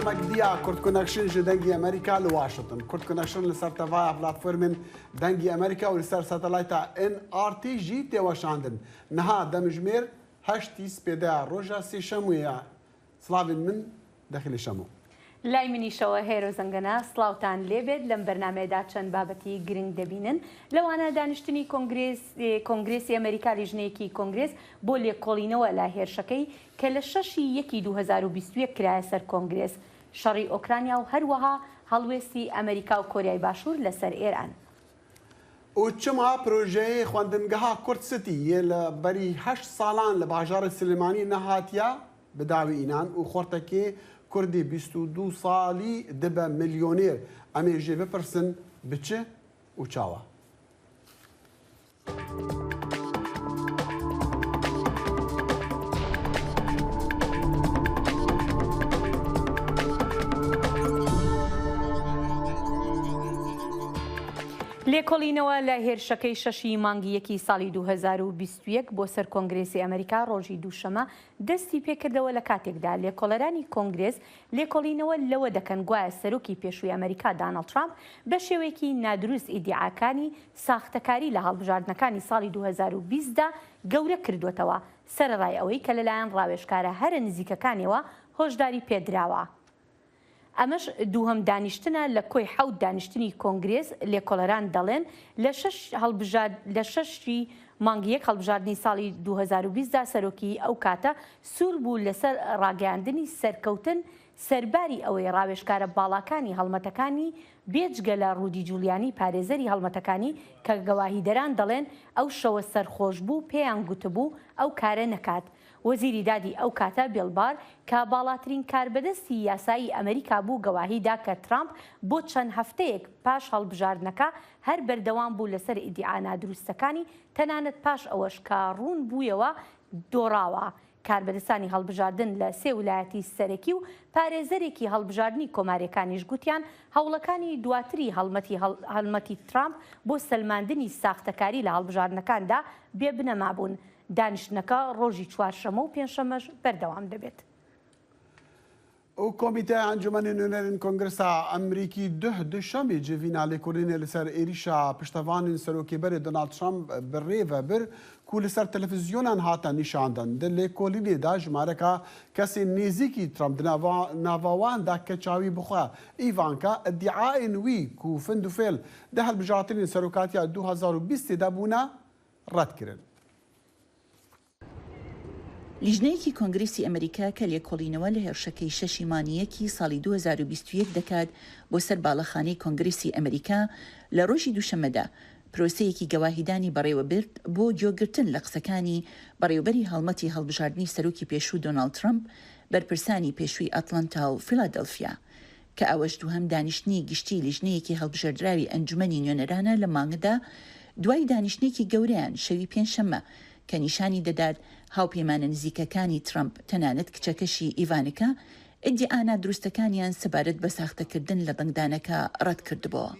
برنامج دیا کرد کنکشن جدنگی امریکا لواشنطن کرد کنکشن لسر تفاعل پلاتفورم دنگی امریکا و لسر ساتلايت NRTG تواشاندن نها دمجمير هشتی سپیده روژا سی شمویه سلاوین من داخل شمو لای منیشەوە هێرۆ زەنگەنە سڵاوتان لێبێت لەم بەرنامەیەدا چەند بابەتی گرنگ دەبینن لەوانە دانیشتنی کۆنگرێسی ئەمریکا لیژنەیەکی کۆنگرێس بۆ لێکۆڵینەوە لە هێرشەکەی کە لە 6/1/2021 کرایە سەر کۆنگرێس شەڕی ئۆکرانیا و هەروەها هەڵوێستی ئەمریکا و کۆریای باشوور لەسەر ئێران. و چما پروژه خواندنگەها کورد ستی لە بەری 8 ساڵان لە باژارە سلێمانی نەهاتیە بەداوی ئینان و خۆرتەکێ کردی 22 سالی دبه میلیونیر امی جی بپرسن بچه و چاوه لێکۆڵینەوە لە هێرشەکەی 6 مانگی یەکی ساڵی 2021 بۆ سەر کۆنگرێسی ئەمریکا ڕۆژی دووشەمە دەستی پێکردەوە لە کاتێکدا لێکۆڵەرانی کۆنگرێس لێکۆڵینەوە لەوە دەکەن گوایە سەرۆکی پێشووی ئەمریکا دانەڵد ترامپ بە شێوەیەکی نادروست ئیدعاکانی ساختەکاری لە هەڵبژاردنەکانی ساڵی 2020دا گەورە کردوێتەوە سەرڕای ئەوەی کە لەلایەن ڕاوێژکارە هەرە نزیکەکانیەوە هۆشداری پێدراوە. ئەمەش دووهەم دانیشتنە لە کۆی حەوت دانیشتنی کۆنگرێس لێکۆڵەران دەڵێن لە 6 مانگیەک هەڵبژاردننی ساڵی 2020دا سەرۆکی ئەو کاتە سوور بوو لەسەر ڕاگەاندنی سەرکەوتن سەرباری ئەوەی ڕاوێژکارە باڵاکانی هەڵمەتەکانی بێجگە لە ڕوودی جولیانی پارێزەری هەڵمەتەکانی کە گەواهیدەران دەڵێن ئەو شەوە سەرخۆش بوو پێیان گوتبوو ئەو کارە نەکات. وەزیری دادی ئەو کاتە بێڵبار کە باڵاترین کاربەدەستی یاسایی ئەمریکا بوو گەواهیدا کە ترامپ بۆ چەند هەفتەیەک پاش هەڵبژاردنەکە هەر بەردەوام بوو لەسەر ئیدعا نادروستەکانی تەنانەت پاش ئەوەش کە ڕوون بوویەوە دۆڕاوە. کاربەدەستانی هەڵبژاردن لە 3 ویلایەتی سەرەکی و پارێزەرێکی هەڵبژاردننی کۆمارەکانیش گوتیان هەوڵەکانی دواتری هەڵمەتی ترامپ بۆ سەلماندنی ساختەکاری لە هەڵبژاردنەکاندا بێبنەما بوون. دانیشتنەکە ڕۆژی چوارشەمە و پێنجشەمەش بەردەوام دەبێت. و کۆمیتە ئەنجومەنی نوێنەرین کۆنگرسا ئەمریکی دوشەمێ جێڤینا لێکۆڵینێ لەسەر عێریشا پشتەوانین سەرۆکیبەرێ دۆناڵد ترامپ بڕێڤە بر کو لەسەر تەلەڤیزیۆنان هاتە نیشاندن دە لێکۆڵینێدا ژمارەکە کەسێ نێزیکی ترامپ ناڤاواندا کە چاوی بخوا ئیڤانکا ئەدعاین وی کو فند و فێل دە هەڵبژاردنین سەرۆکاتیا 2020دا بوونە ڕەتکردن. لیژنەیەکی کۆنگرێسی ئەمریکا کە لێکۆڵینەوە لە هێرشەکەی 6 مانگیەکی ساڵی 2021 دەکات بۆ سەر باڵەخانەی کۆنگرێسی ئەمریکا لە ڕۆژی دووشەمەدا پرۆسەیەکی گەواهیدانی بەڕێوەبرد بۆ جۆگرتن لە قسەکانی بەڕێوەبەری هەڵمەتی هەڵبژاردننی سەرۆکی پێشوو دۆناڵد ترامپ بەرپرسانی پێشووی ئەتلانتا و فیلادەلفیا کە ئەوەش دووهەم دانیشتنی گشتی لیژنەیەکی هەڵبژێردراوی ئەنجومەنی نوێنەرانە لە مانگەدا دوای دانیشتێکی گەورەیان شەوی پێنجشەممە کە نیشانی دەدات هاوپەیمانە نزیکەکانی ترامپ تەنانەت کچەکەشی ئیڤانکە ئیدعا نادروستەکانیان سەبارەت بە ساختەکردن لە بنگدانەکە ڕەت کردبووە.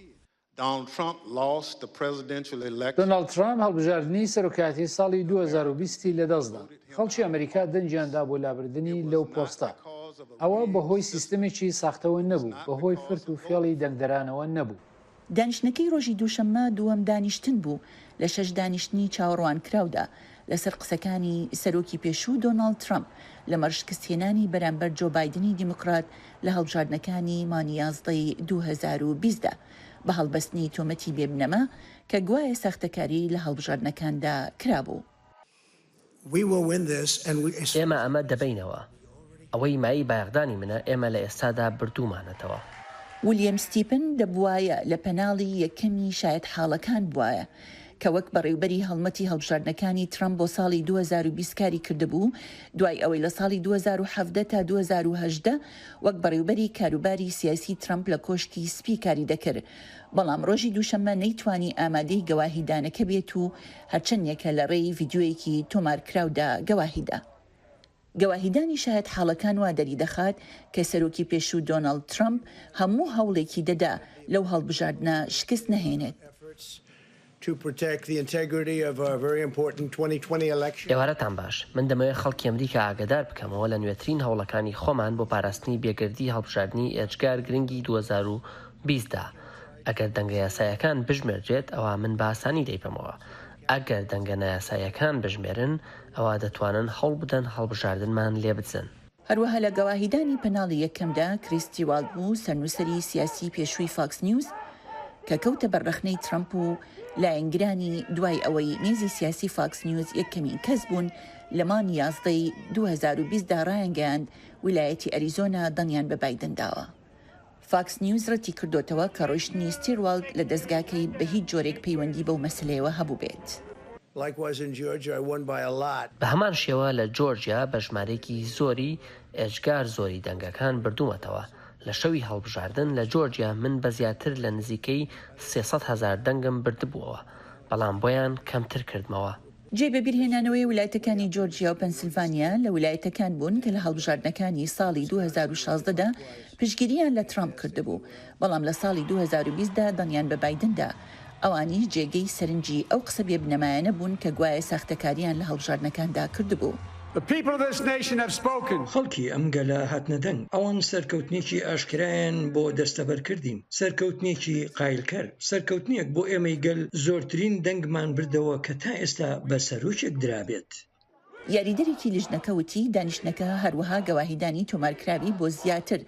دۆناڵد ترامپ هەڵبژاردننی سەرۆکاتی ساڵی 2020 لەدەستدا خەڵکی ئەمریکا دەنجیاندا بۆ لابردنی لەو پۆستە. ئەوە بەهۆی سیستەمێکی ساختەوە نەبوو بەهۆی فرت و فێڵی دەنگدەرانەوە نەبوو. دانیشتنەکەی ڕۆژی دووشەممە دووەم دانیشتن بوو لە 6 دانیشتنی چاوەڕوان کراودا لەسەر قسەکانی سەرۆکی پێشوو دۆناڵد ترامپ لە مەرشکستهێنانی بەرامبەر جۆ بایدنی دیموکرات لە هەڵبژاردنەکانی مانگی 11 2020دا بە هەڵبەستنی تۆمەتی بێبنەما کە گوایە ساختەکاری لە هەڵبژاردنەکاندا کرابوو. ئێمە ئەمە دەبینەوە ئەوەی مای بایەغدانی منە ئێمە لە ئێستادا بردومانەتەوە. ویلیام ستیپن دەبوایە لە پەناڵی یەکەمی شاید حاڵەکان بوایە کە وەک بەڕێوبەری هەڵمەتی هەڵبژاردنەکانی ترامپ بۆ ساڵی 2020 کاری کردبوو دوای ئەوەی لە ساڵی 2017 تا 2018 وەک بەڕێوبەری کاروباری سیاسی ترامپ لە کۆشکی سپی کاری دەکرد بەڵام ڕۆژی دووشەممە نەیتوانی ئامادەی گەواهیدانەکە بێت و هەرچەندێکە لە ڕێی ڤیددیۆیەکی تۆمارکراودا گەواهیدا. گەواهیدانی شاید حاڵەکان وا دەری دەخات کە سەرۆکی پێشوو دۆناڵد ترامپ هەموو هەوڵێکی دەدا لەو هەڵبژاردنە شکست نەهێنێت. to protect the integrity of a very important 2020 election. ئێوارەتان باش من دەمەوێت خەڵکی ئەمریکا ئاگادار بکەمەوە لە نوێترین هەوڵەکانی خۆمان بۆ پاراستنی بێگردی هەڵبژاردننی ئێجگار گرنگی 2020دا ئەگەر دەنگە یاسایەکان بژمێرجێت ئەوە من بە ئاسانی دەیپەمەوە ئەگەر دەنگە نایاسایەکان بژمێرن ئەوە دەتوانن هەڵ بدەن هەڵبژاردنمان لێ بچن. هەروەها لە گەواهیدانی پەناڵی یەکەمدا کریستی والبوو سەرنووسەری سیاسی پێشووی فاکس نیوز کە کەوتە بەررەخنەی ترامپ و لایەنگرانی دوای ئەوەی نێزی سیاسی فاکس نیوز یەکەمین کەس بوون لە مانگی 2020دا ڕایەنگەیاند ویلایەتی ئەریزۆنا دەنگیان بە بایدن داوە. فاکس نیوز ڕەتی کردوتەوە کە ڕۆیشتنی ستیروالد لە دەستگاکەی بە هیچ جۆرێک پەیوەندی بەو مەسلەیەوە هەبوو بێت. بە هەمان شێوە لە جۆرجیا بە ژمارەیەکی زۆری ئێجگار زۆری دەنگەکان بردوومەتەوە. لە شەوی هەڵبژاردن لە جۆرجیا من بە زیاتر لە نزیکەی 300,000 دەنگم بردبووەوە بەڵام بۆیان کەمتر کردمەوە. جێ بەبیرهێنانەوەی ویلایەتەکانی جۆرجیا و پەنسیلڤانیا لە ویلایەتەکان بوون کە لە هەڵبژاردنەکانی ساڵی 2016دا پشتگیریان لە ترامپ کردبوو بەڵام لە ساڵی 2020دا دەنگیان بە بایدندا. ئەوانیش جێگەی سەرنجی ئەو قسە بێبنەمایانە بوون کە گوایە ساختەکاریان لە هەڵبژاردنەکاندا کردبوو. خەڵکی ئەم گەلە هاتنە دەنگ ئەوان سەرکەوتنێکی ئاشکرایان بۆ دەستەبەرکردین سەرکەوتنێکی قایلکەر سەرکەوتنیەک بۆ ئێمەی گەل زۆرترین دەنگمان بردەوە کە تا ئێستا بە سەرۆکێک درابێت. یاریدەرێکی لیژنەکە وتی دانیشتنەکە هەروەها گەواهیدانی تۆمارکراوی بۆ زیاتر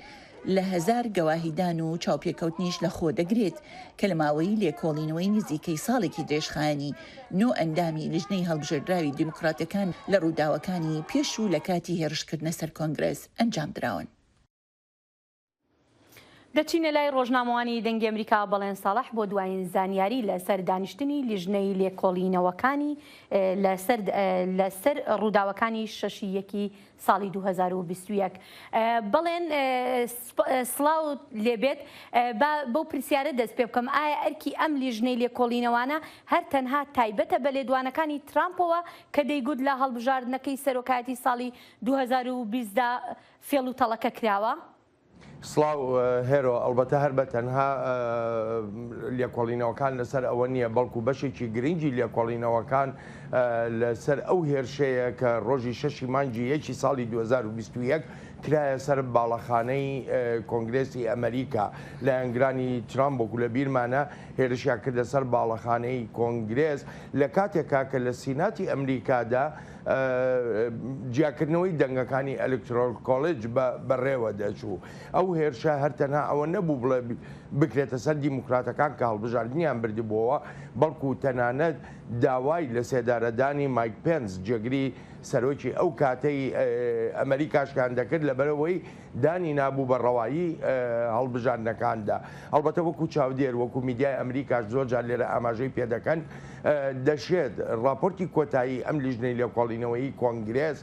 لە 1000 گەواهیدان و چاوپێکەوتنیش لە خۆ دەگرێت کە لە ماوەی لێکۆڵینەوەی نزیکەی ساڵێکی درێژخایەنی نۆ ئەندامی لیژنەی هەڵبژێردراوی دیموکراتەکان لە ڕووداوەکانی پێش و لە کاتی هێرشکردنە سەر کۆنگرس ئەنجام دراون. دەچینە لای ڕۆژنامەوانی دەنگی ئەمریکا بەڵێن ساڵح بۆ دوایین زانیاری لەسەر دانیشتنی لیژنەی لێکۆڵینەوەکانی لەسەر ڕووداوەکانی شەشیەکی ساڵی 2021. بەڵێن سڵاو لێبێت بۆ پرسیارە دەست پێ بکەم ئایا ئەرکی ئەم لیژنەی لێکۆڵینەوانە هەر تەنها تایبەتە بە لێدوانەکانی ترامپەوە کە دەیگوت لە هەڵبژاردنەکەی سەرۆکایەتی ساڵی 2020دا فێڵ و تەڵەکە کراوە؟ سڵاو هێرۆ ئەلبەتە هەر بە تەنها لێکۆڵینەوەکان لەسەر ئەوە نییە بەڵکو بەشێکی گرنگی لێکۆڵینەوەکان لەسەر ئەو هێرشەیە کە ڕۆژی 6 مانگی یەکی ساڵی 2021 کرایە سەر باڵەخانەی کۆنگرێسی ئەمریکا لە ئەنگرانی ترامپ وەکو لە بیرمانە هێرشیان کردە سەر باڵەخانەی کۆنگرێس لە کاتێکا کە لە سیناتی ئەمریکادا جیاکردنەوەی دەنگەکانی ئەلکترۆل کۆلج بەڕێوە دەچوو. ئەو هێرشە هەر تەنها ئەوە نەبوو بڵێ بکرێتە سەر دیموکراتەکان کە هەڵبژاردنیان بردبووەوە بەڵکو تەنانەت داوای لە سێدارەدانی مایک پێنس جێگری سەرۆکی ئەو کاتەی ئەمریکاشکان دەکرد لەبەرەوەی دانی نابوو بە ڕەوایی هەڵبژاردنەکاندا. هەڵبەتە وەکو چاودێر وەکو میدیای ئەمریکاش زۆرجار لێرە ئاماژەی پێدەکەن دەشێت راپۆرتی کۆتایی ئەم لیژنەی لێکۆڵینەوەی کۆنگرێس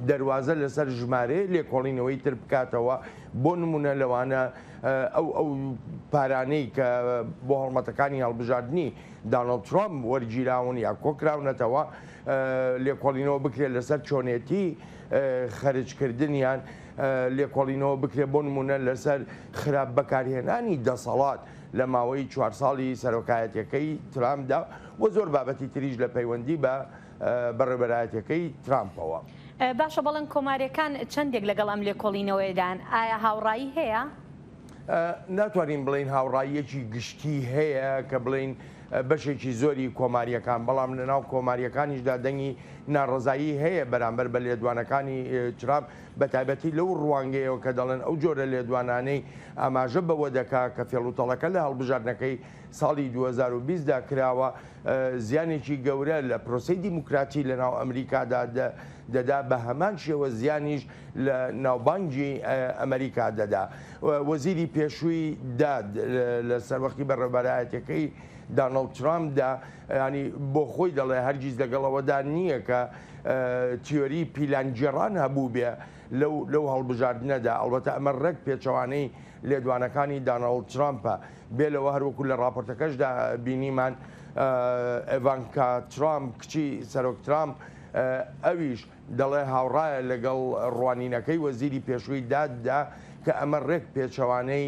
دەواازە لەسەر ژمارە لێکۆڵینەوەی تر بکاتەوە بۆ نمونە لەوانە ئەو پارانەی کە بۆ هەڵمەتەکانی هەڵبژاردننی دانڵد ترامپ وەرگیراون یا کۆکراونەتەوە لێکۆڵینەوە بکرێت لەسەر چۆنێتی خەرجکردنیان لێکۆڵینەوە بکرێت بۆ نمونە لەسەر خراپ بەکارهێنانی دەسەڵات لە ماوەی 4 ساڵی سەرۆکایەتەکەی ترامپدا و زۆر بابەتی تریش لە پەیوەندی بە بەڕێبەرایەتەکەی ترامپەوە. باشە بەڵێن کۆماریەکان چەندێک لەگەڵ ئەم لێکۆڵینەوەیدان ئایا هاوڕایی هەیە؟ ناتوانین بڵین هاوڕاییەکی گشتی هەیە کە بڵین بەشێکی زۆری کۆماریەکان بەڵام لە ناو کۆماریەکانیشدا دەنگی ناڕزایی هەیە بەرامبەر بە لێدوانەکانی ترامپ بە تایبەتی لەو ڕوانگەیەوە کە دەڵێن ئەو جۆرە لێدوانانەی ئاماژە بەوە دەکا کە فێڵوتەڵەکە لە هەڵبژاردنەکەی ساڵی 2020دا کراوە زیانێکی گەورە لە پرۆسەی دیموکراتی لە ناو ئەمریکادا دەدا بە هەمان شێوە زیانیش لە ناوبانگی ئەمریکا دەدا. وەزیری پێشووی داد لە سەروەختی بەڕێبەرایەتەکەی دانڵد ترامپدا ینی بۆ خۆی دەڵێ هەرگیز لەگەڵەوەدا نییە کە تیۆری پیلانجێڕان هەبوو بێ لەو هەڵبژاردنەدا. ئەڵبەتە ئەمە ڕێک پێچەوانەی لێدوانەکانی دانڵد ترامپە بێ لەوە هەروەکو لە راپۆرتەکەشدا بینیمان ئێڤانکا ترامپ کچی سەرۆک ترامپ ئەویش دەڵێ هاوڕایە لەگەڵ ڕوانینەکەی وەزیری پێشووی داددا کە ئەمە ڕێک پێچەوانەی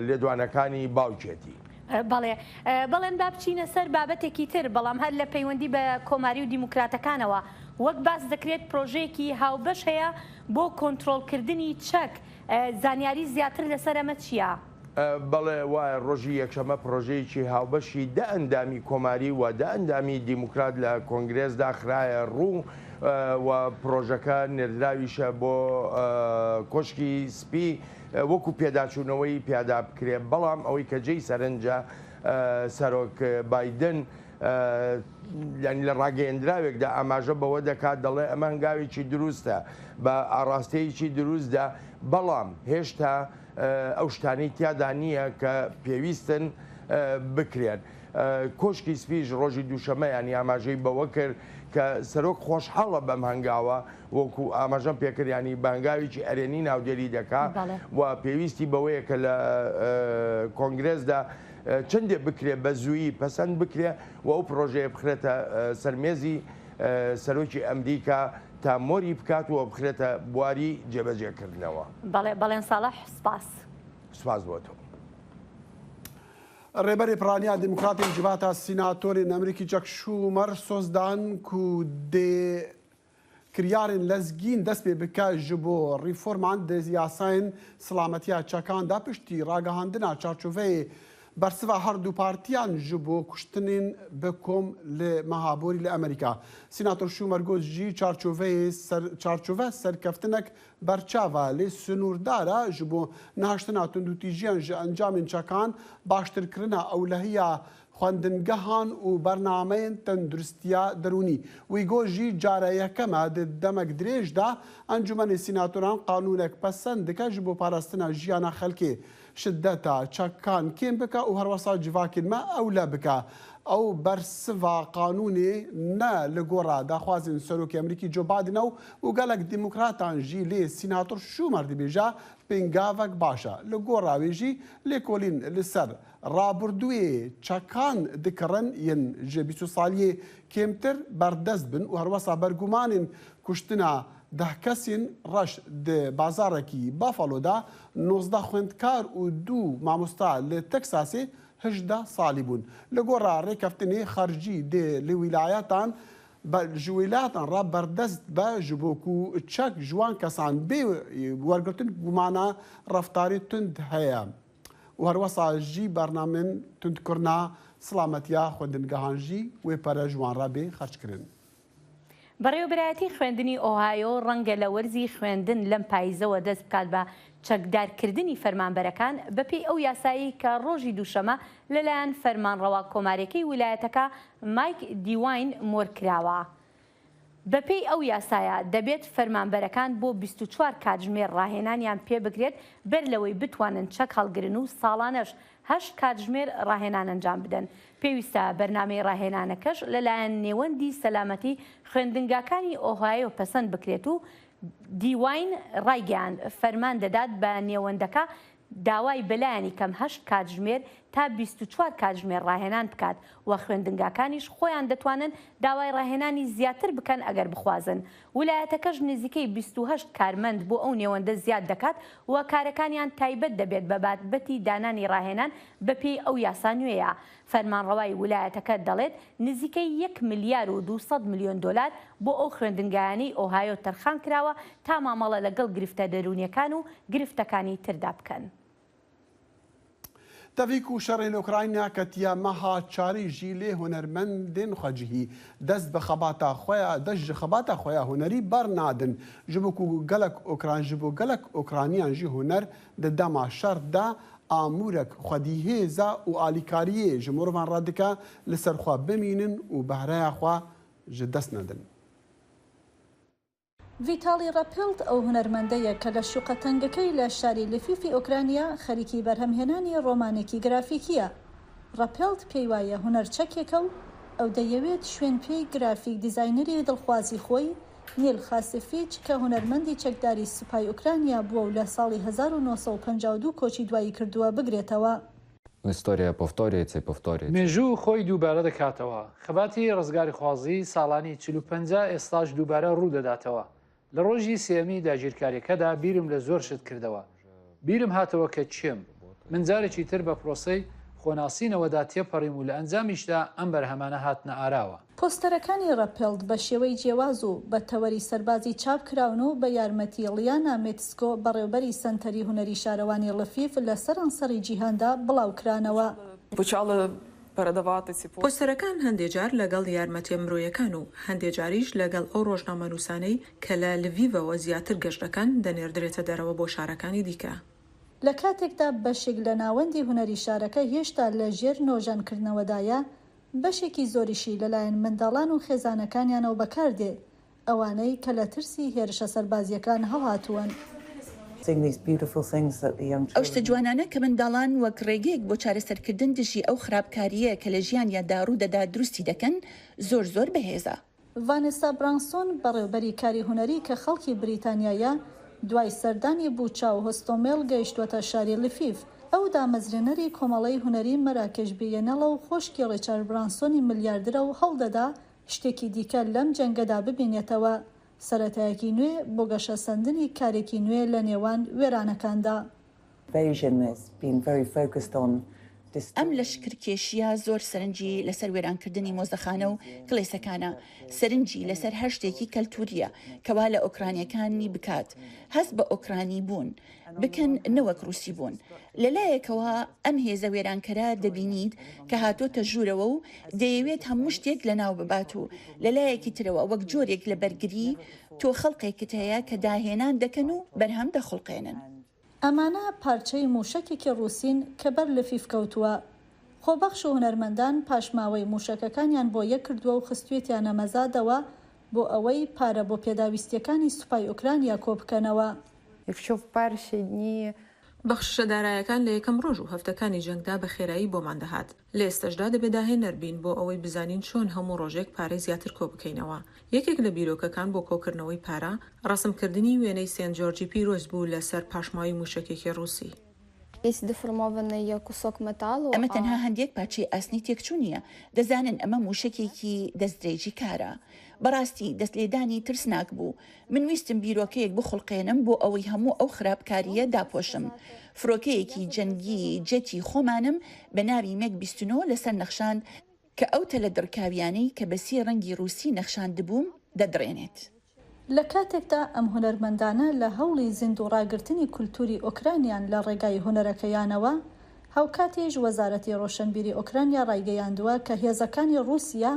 لێدوانەکانی باوکێتی. بەڵێن با بچینە سەر بابەتێکی تر بەڵام هەر لە پەیوەندی بە کۆماری و دیموکراتەکانەوە وەک باس دەکرێت پرۆژەیەکی هاوبەش هەیە بۆ کۆنتترۆلکردنی چەک زانیاری زیاتر لەسەر ئەمە چییە؟ بەڵێ وایە ڕۆژی یەکشەمە پرۆژەیەکی هاوبەشی دە ئەندامی کۆماری و دە ئەندامی دیموکرات لە کۆنگرێسدا خراە ڕوو و پرۆژەکە نێردراویشە بۆ کۆشکی سپی وەکو پێداچوونەوەی پیادا بکرێ بەڵام ئەوەی کە جێی سەرنجە سەرۆک بایدن ینی لە ڕاگەیەندراوێکدا ئاماژە بەوە دەکات دەڵێ ئەمە هەنگاوێکی دروستە بە ئاڕاستەیەکی دروستدا بەڵام هێشتا ئەو شتانی تیادا نییە کە پێویستن بکرێن. کۆشکی سپیش ڕۆژی دووشەمە ینی ئاماژەی بەوە کرد کە سەرۆک خۆشحاڵە بەم هەنگاوە وەکو ئاماژەم پێکردیانی بەنگاوێکی ئەرێنی ناودێری دەکات و پێویستی بەوەیە کە لە کۆنگرێسدا چندێ بکرێ بە زوویی پەسەند بکرێ و ئەو پرۆژەیە بخرێتە سەرمێزی سەرۆکی ئەمریکا تا مۆری بکات و بخرێتە بواری جێبەجێکردنەوە. بەڵێن ساڵح سپاس بۆ تۆ. ڕێبەری پرانیا دیموکراتی جباتە سیناتۆری ئەمریکی جەک شومەر سۆزدان و دێ کریارên lezgîn dest pê bike ji bo rîforman di yasayên silametiya çekan da piştî ragihandina çarçoveyê bersiva her du partiyan ji bo kuştinên bikom li mehaborî li Amerîka. Sînator Schumer got jî çarçove serkeftinek berçava lê sunûrdara ji bo nehaştina tundûtîjiyan ji encamên çekan baştirkirina ewlehiya xwendingehan û bernameyên tenduristiya derûnî. Wî got jî cara yekeme di demek dirêj da encûmenê sînatoran qanûnek pesend dike ji bo parastina jiyana xelkê. Şiddeta çekan kêm bike û herwesa civakên me ewle bike. Ew bersiva qanûnê ne li gora daxwazên Serokê Amerîkî Joe Biden û gelek demokratan jî lê Sînator Schumer dibêje pêngavek baş e. Li gora wê jî lêkolîn li ser raburduyê çekan dikirin yên ji 20 saliyê kêmtir berdest bin û herwesa bergumanên kuştina deh kesên reş di bazarekî Buffalo'da 19 xwendkar û 2 mamosta li Texasê 18 salî bûn. Li gora rêkeftinê xercî dê li wîlayetan ji wîlayetan re berdest be ji bo ku çek ji wan kesan bê wergirtin gumana reftarî tund heye. û herwesa jî bernamên tundkirina silametiya xwendingehan jî wê pere ji wan re bê xerckirin. بەڕێوەبەرایەتی خوێندنی ئۆهایۆ ڕەنگە لە وەرزی خوێندن لەم پاییزەوە دەست بکات بە چەکدارکردنی فەرمانبەرەکان بەپێی ئەو یاسایی کە ڕۆژی دووشەمە لەلایەن فەرمانڕەوا کۆمارەکەی ویلایەتەکە مایک دیواین مۆرکراوە. بەپێی ئەو یاسایە دەبێت فەرمانبەرەکان بۆ 24 کاتژمێر ڕاهێنانیان پێ بگرێت بەر لەوەی بتوانن چەک هەڵگرن و ساڵانەش 8 کاتژمێر ڕاهێنان ئەنجام بدەن. پێویستە بەرنامەی ڕاهێنانەکەش لەلایەن نێوەندی سەلامەتی خوێندنگاکانی ئۆهایۆ پەسەند بکرێت و دیواین ڕایگەیاند فەرمان دەدات بە نێوەندەکە داوای بەلایەنی کەم 8 کاتژمێر تا 24 کاتژمێر ڕاهێنان بکات و خوێندنگاکانیش خۆیان دەتوانن داوای ڕاهێنانی زیاتر بکەن ئەگەر بخوازن. ویلایەتەکەش نزیکەی 28 کارمەند بۆ ئەو نێوەندە زیاد دەکات و کارەکانیان تایبەت دەبێت بە بابەتی دانانی ڕاهێنان بەپێی ئەو یاسا نوێیە. فەرمانڕەوای ویلایەتەکە دەڵێت نزیکەی 1 ملیار و 200 میلیۆن دلار بۆ ئەو خوێندنگایانی ئۆهایۆ تەرخان کراوە تا مامەڵە لەگەڵ گرفتە دەرونیەکان و گرفتەکانی تردا بکەن. تەڤیک و شەڕی لە ئوکراینیا کەتیە مەها چاری ژی لێ هونەرمەندên xwecihî dest bi xebata xwe ya dest ji xebata xwe ya hunerî bernadin ji bo ku gelek ji bo gelek Okrayniyan jî huner di dema şer de amûrek xwedîhêza û alîkariyê ji morovan re dike li ser xwe bimînin û behreya xwe ji dest nedin. ڤیتالی ڕەپێڵت ئەو هونەرمەندەیە کە لە شوقەتەنگەکەی لە شاری لفیفی ئۆکرانیا خەریکی بەرهەمهێنانی ڕۆمانێکی گرافیکیە. ڕەپێڵت پێی وایە هونەرچەکێکە و ئەو دەیەوێت شوێن پێی گرافیک دیزاینەری دڵخوازی خۆی نیل خاسفیچ کە هونەرمەندی چەکداری سوپای ئوکرانیا بووە و لە ساڵی 1952 کۆچی دوایی کردووە بگرێتەوە. مێژوو خۆی دووبارە دەکاتەوە. خەباتی ڕزگاری خوازی ساڵانی 45 ئێستاش دووبارە ڕوو دەداتەوە. لە ڕۆژی سێمی داگیرکاریەکەدا بیرم لە زۆر شت کردەوە. بیرم هاتەوە کە چیم من جارێکی تر بە پرۆسەی خۆناسینەوەدا تێپەڕیم و لە ئەنجامیشدا ئەم بەرهەمانە هاتنە ئاراوە. پۆستەرەکانی ڕەپێڵد بە شێوەی جیاواز و بە تەوەری سەربازی چاپ کراون و بە یارمەتی لیانا مێتسکۆ بەڕێوەبەری سەنتەری هونەری شارەوانی لەفیف لە سەرانسەری جیهاندا بڵاوکرانەوە. پۆستەرەکان هەندێجار لەگەڵ یارمەتیە مرۆیەکان و هەندێجاریش لەگەڵ ئەو ڕۆژنامەنووسانەی کە لە لڤیڤەوە زیاتر گەشتەکان دەنێردرێتە دەرەوە بۆ شارەکانی دیکە. لە کاتێکدا بەشێک لە ناوەندی هونەری شارەکە هێشتا لە ژێر نۆژانکردنەوەدایە، بەشێکی زۆریشی لەلایەن منداڵان و خێزانەکانیانەوە بەکاردێ، ئەوانەی کە لە ترسی هێرشە سەربازیەکان هەڵهاتووەن. ئەو شتە جوانانە کە منداڵان وەک ڕێگەیەک بۆ چارەسەرکردن دژی ئەو خراپکاریە کە لە ژیانیان داڕوو دەدا دروستی دەکەن زۆر بەهێزە. ڤانێسا برانسۆن بەڕێوەبەری کاری هونەری کە خەڵکی بریتانیایە دوای سەردانی بوچا و هۆستۆمێل گەیشتوەتە شاری لفیف. ئەو دامەزرێنەری کۆمەڵەی هونەری مەراکەش بێنەڵە و خۆشکی ڕێچارد برانسۆنی ملیاردرە و هەڵدەدا شتێکی دیکە لەم جەنگەدا ببینێتەوە، سەرەتایەکی نوێ بۆ گەشە سەندنی کارێکی نوێ لە نێوان وێرانەکاندا. ئەم لەشکرکێشیە زۆر سەرنجی لەسەر وێرانکردنی مۆزەخانە و کڵێسەکانە، سەرنجی لەسەر هەر شتێکی کەلتوریە کەوا لە ئۆکرانیەکانی بکات، هەست بە ئۆکرانی بوون بکەن نەوەک رووسی بوون. لەلایەکەوە ئەم هێزە وێرانکەرە دەبینیت کە هاتۆتە ژوورەوە و دەیەوێت هەموو شتێک لە ناو ببات و لەلایەکی ترەوە وەک جۆرێک لە بەرگری تۆ خەڵقێکت هەیە کە داهێنان دەکەن و بەرهەم دەخڵقێنن. ئەمانە پارچەی موشکێکی ڕووسین کە بەر لەفیف کەوتووە. خۆبەخش و هونەرمەندان پاشماوەی موشەکەکانیان بۆ یەک کردووە و خستوێتیانە مەزادەوە بۆ ئەوەی پارە بۆ پێداویستیەکانی سوپای ئوکرانیا کۆبکەنەوە. بەخشە دارایەکان لە یەکەم ڕۆژ و هەفتەکانی جەنگدا بە خێرایی بۆمان دەهات. لە ئێستەشدا دەبێت داهێنەر بین بۆ ئەوەی بزانین چۆن هەموو ڕۆژێک پارەی زیاتر کۆ بکەینەوە. یەکێک لە بیرۆکەکان بۆ کۆکردنەوەی پارە ڕەسمکردنی وێنەی سێنت جۆرجی پیرۆز بوو لەسەر پاشماوی موشکێکی ڕووسی. ئەمە تەنها هەندێک پارچەی ئاسنی تێکچوونیە، دەزانن ئەمە موشکێکی دەستدرێژی کارە. بەڕاستی دەستلێدانی ترسناک بوو. من ویستم بیرۆکەیەک بخڵقێنم بۆ ئەوەی هەموو ئەو خراپکاریە داپۆشم. فرۆکەیەکی جەنگی جەتی خۆمانم بە ناوی مێک 29 لەسەر نەخشاند کە ئەو تەلە دڕکاویانەی کە بەسی ڕەنگی ڕووسی نەخشاندبووم دەدرێنێت. لە کاتێکدا ئەم هونەرمەندانە لە هەوڵی زیند و ڕاگررتنی کولتوری ئۆکرانیان لە ڕێگای هونەرەکەیانەوە، هاوکاتێژ وەزارەتی ڕۆشنبیری ئۆکرانیا ڕایگەیاندووە کە هێزەکانی رووسیا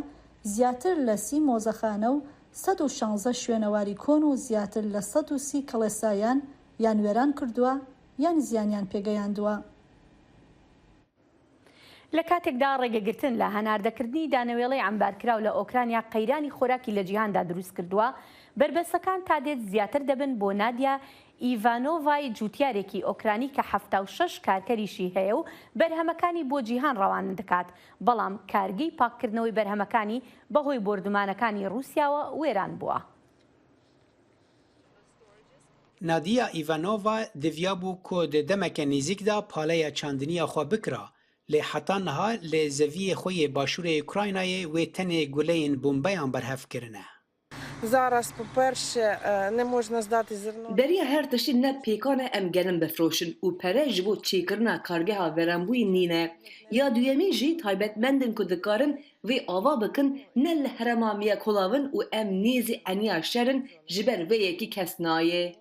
زیاتر لە 30 مۆزەخانە و 116 شوێنەواری کۆن و زیاتر لە 130 کڵێسایان یان وێران کردووە یان زیانیان پێگەیاندووە. لە کاتێکدا ڕێگەگرتن لە هەناردەکردنی دانەوێڵەی ئەمبارکراو لە ئۆکرانیا قەیرانی خۆراکی لە جیهاندا دروست کردووە، بربەسەکان تا دێت زیاتر دەبن بۆ نادیا ئیڤانۆڤای جوتیارێکی ئۆکرانی کە 76 کارکەریشی هەیە و بەرهەمەکانی بۆ جیهان ڕەوان دەکات، بەڵام کارگەی پاککردنەوەی بەرهەمەکانی بەهۆی بردومانەکانی رووسیاوە وێران بووە. نادیا ئیڤانۆڤا دڤیا بوو کۆ دەمەکە نزیکدا پالەیە چاندنیە خۆ بکرا لێ حتا نەها لێ زەڤیە خۆیە باشوورە ئوکراینایە وێ تەنێ گولەین بۆمبەیان بەرهەفکردنە. Beriya her tiştî ne pêkane em gelin bifroşin û pere ji bo çêkirina kargeha veranbûyî nîne, ya duyemîn jî taybetmendin ku dikarin vê ava bikin ne li herema Miyekholavin û em nêzî eniya şerin ji ber vê yekî kes nayê.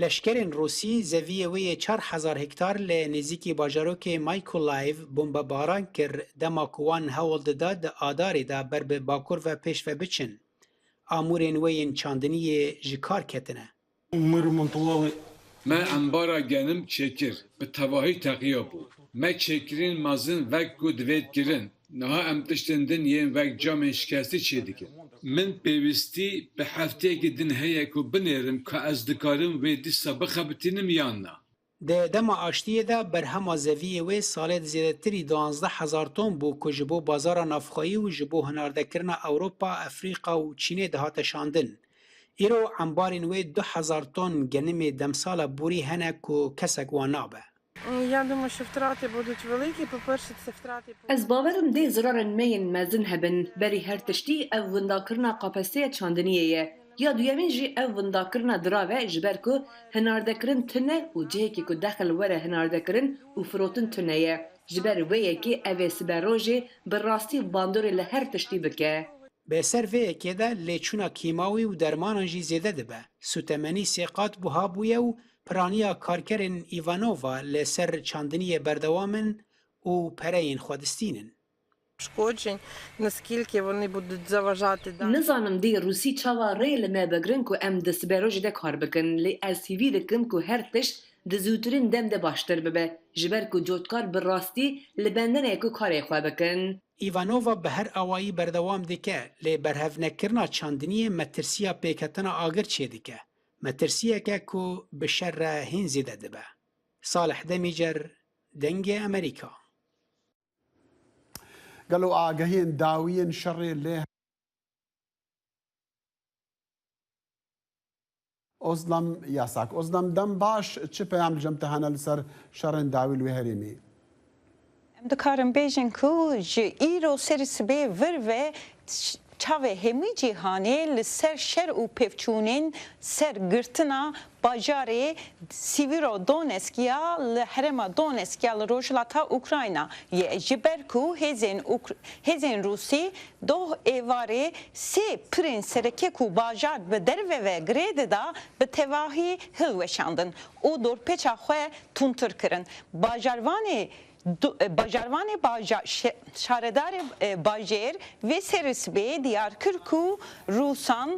Leşkerên Rûsî zeviyê wê yê 4000 hektar lê nêzîkî bajarokê Mykolaiv bombebaran kir dema ku wan hewl dida di adarê de ber bi bakur ve pêş ve biçin. Amûrên wê yên çandiniyê ji kar ketine. Me embara genim çêkir, bi tevahî teqiya bû. Me çêkirên mezin vek ku divê kirin. Niha em tiştên din yên vek camên şikestî çê dikin. Min pêwîstî bi hefteyekî din heye ku binêrim ka ez dikarim wê dîsa bixebitînim yan na. Di dema aştiyê de berhema zeviyê wê salê zêdetirî 12,000 ton bû ku ji bo bazara navxwayî û ji bo hinardekirina Ewropa, Efrîqa û Çînê dihate şandin. Îro embarên wê 2000 ton genimê demsala borî hene ku kesek wan nabe. Ez bawerim dê zirarên me yên mezin hebin berî her tiştî ev windakirina qapeseya çandiniyê ye. Ya duyemîn jî ev windakirina dirave ji ber ku hinardekirin tune û cihekî ku dexil were hinardekirin û firotin tune ye. ji ber vê yekê ev ê siberojê bi rastî bandorê li her tiştî bike. Bi ser vê yekê de lêçûna kîmawî û dermanan jî zêde dibe. Sûtemenî sêqat buha bûye û piraniya karkerên Ivanova li ser çandiniyê berdewam in û pereyên xwedistînin. Nizanim dê Rûsî çawa rê li me bigirin ku em di siberojê de kar bikin, lê ez hîvî dikim ku her tişt di zûtirîn dem de baştir bibe, ji ber ku cotkar bi rastî li bendenê ku karê xwe bikin. Ivanova bi her awayî berdewam dike, lê berhevnekirina çandiniyê metirsiya pêketina agir çê dike. Metirsiyeke ku bi şer re hîn zêde dibe. Salih Demîcer, Dengê Amerîka. قالوا آگهین داویین شر له أظلم ياساك أظلم دم باش چه پیام جمت هنه لسر شرن داوی لوی هریمی دکارم بیجن کو جی ایرو سرس به ور و چاوه همی جهانی لسر شر و پفچونین سر گرتنا باجاری سیویرو دونسکیا لحرما دونسکیا لروجلاتا اوکراینا یه جبرکو هزین روسی دو ایواری سی پرین سرکه کو باجار به دروه و گرید دا به تواهی هلوشاندن او دور پیچا خواه تونتر کرن باجاروانی شاردار باجر و سرس به دیار کرکو روسان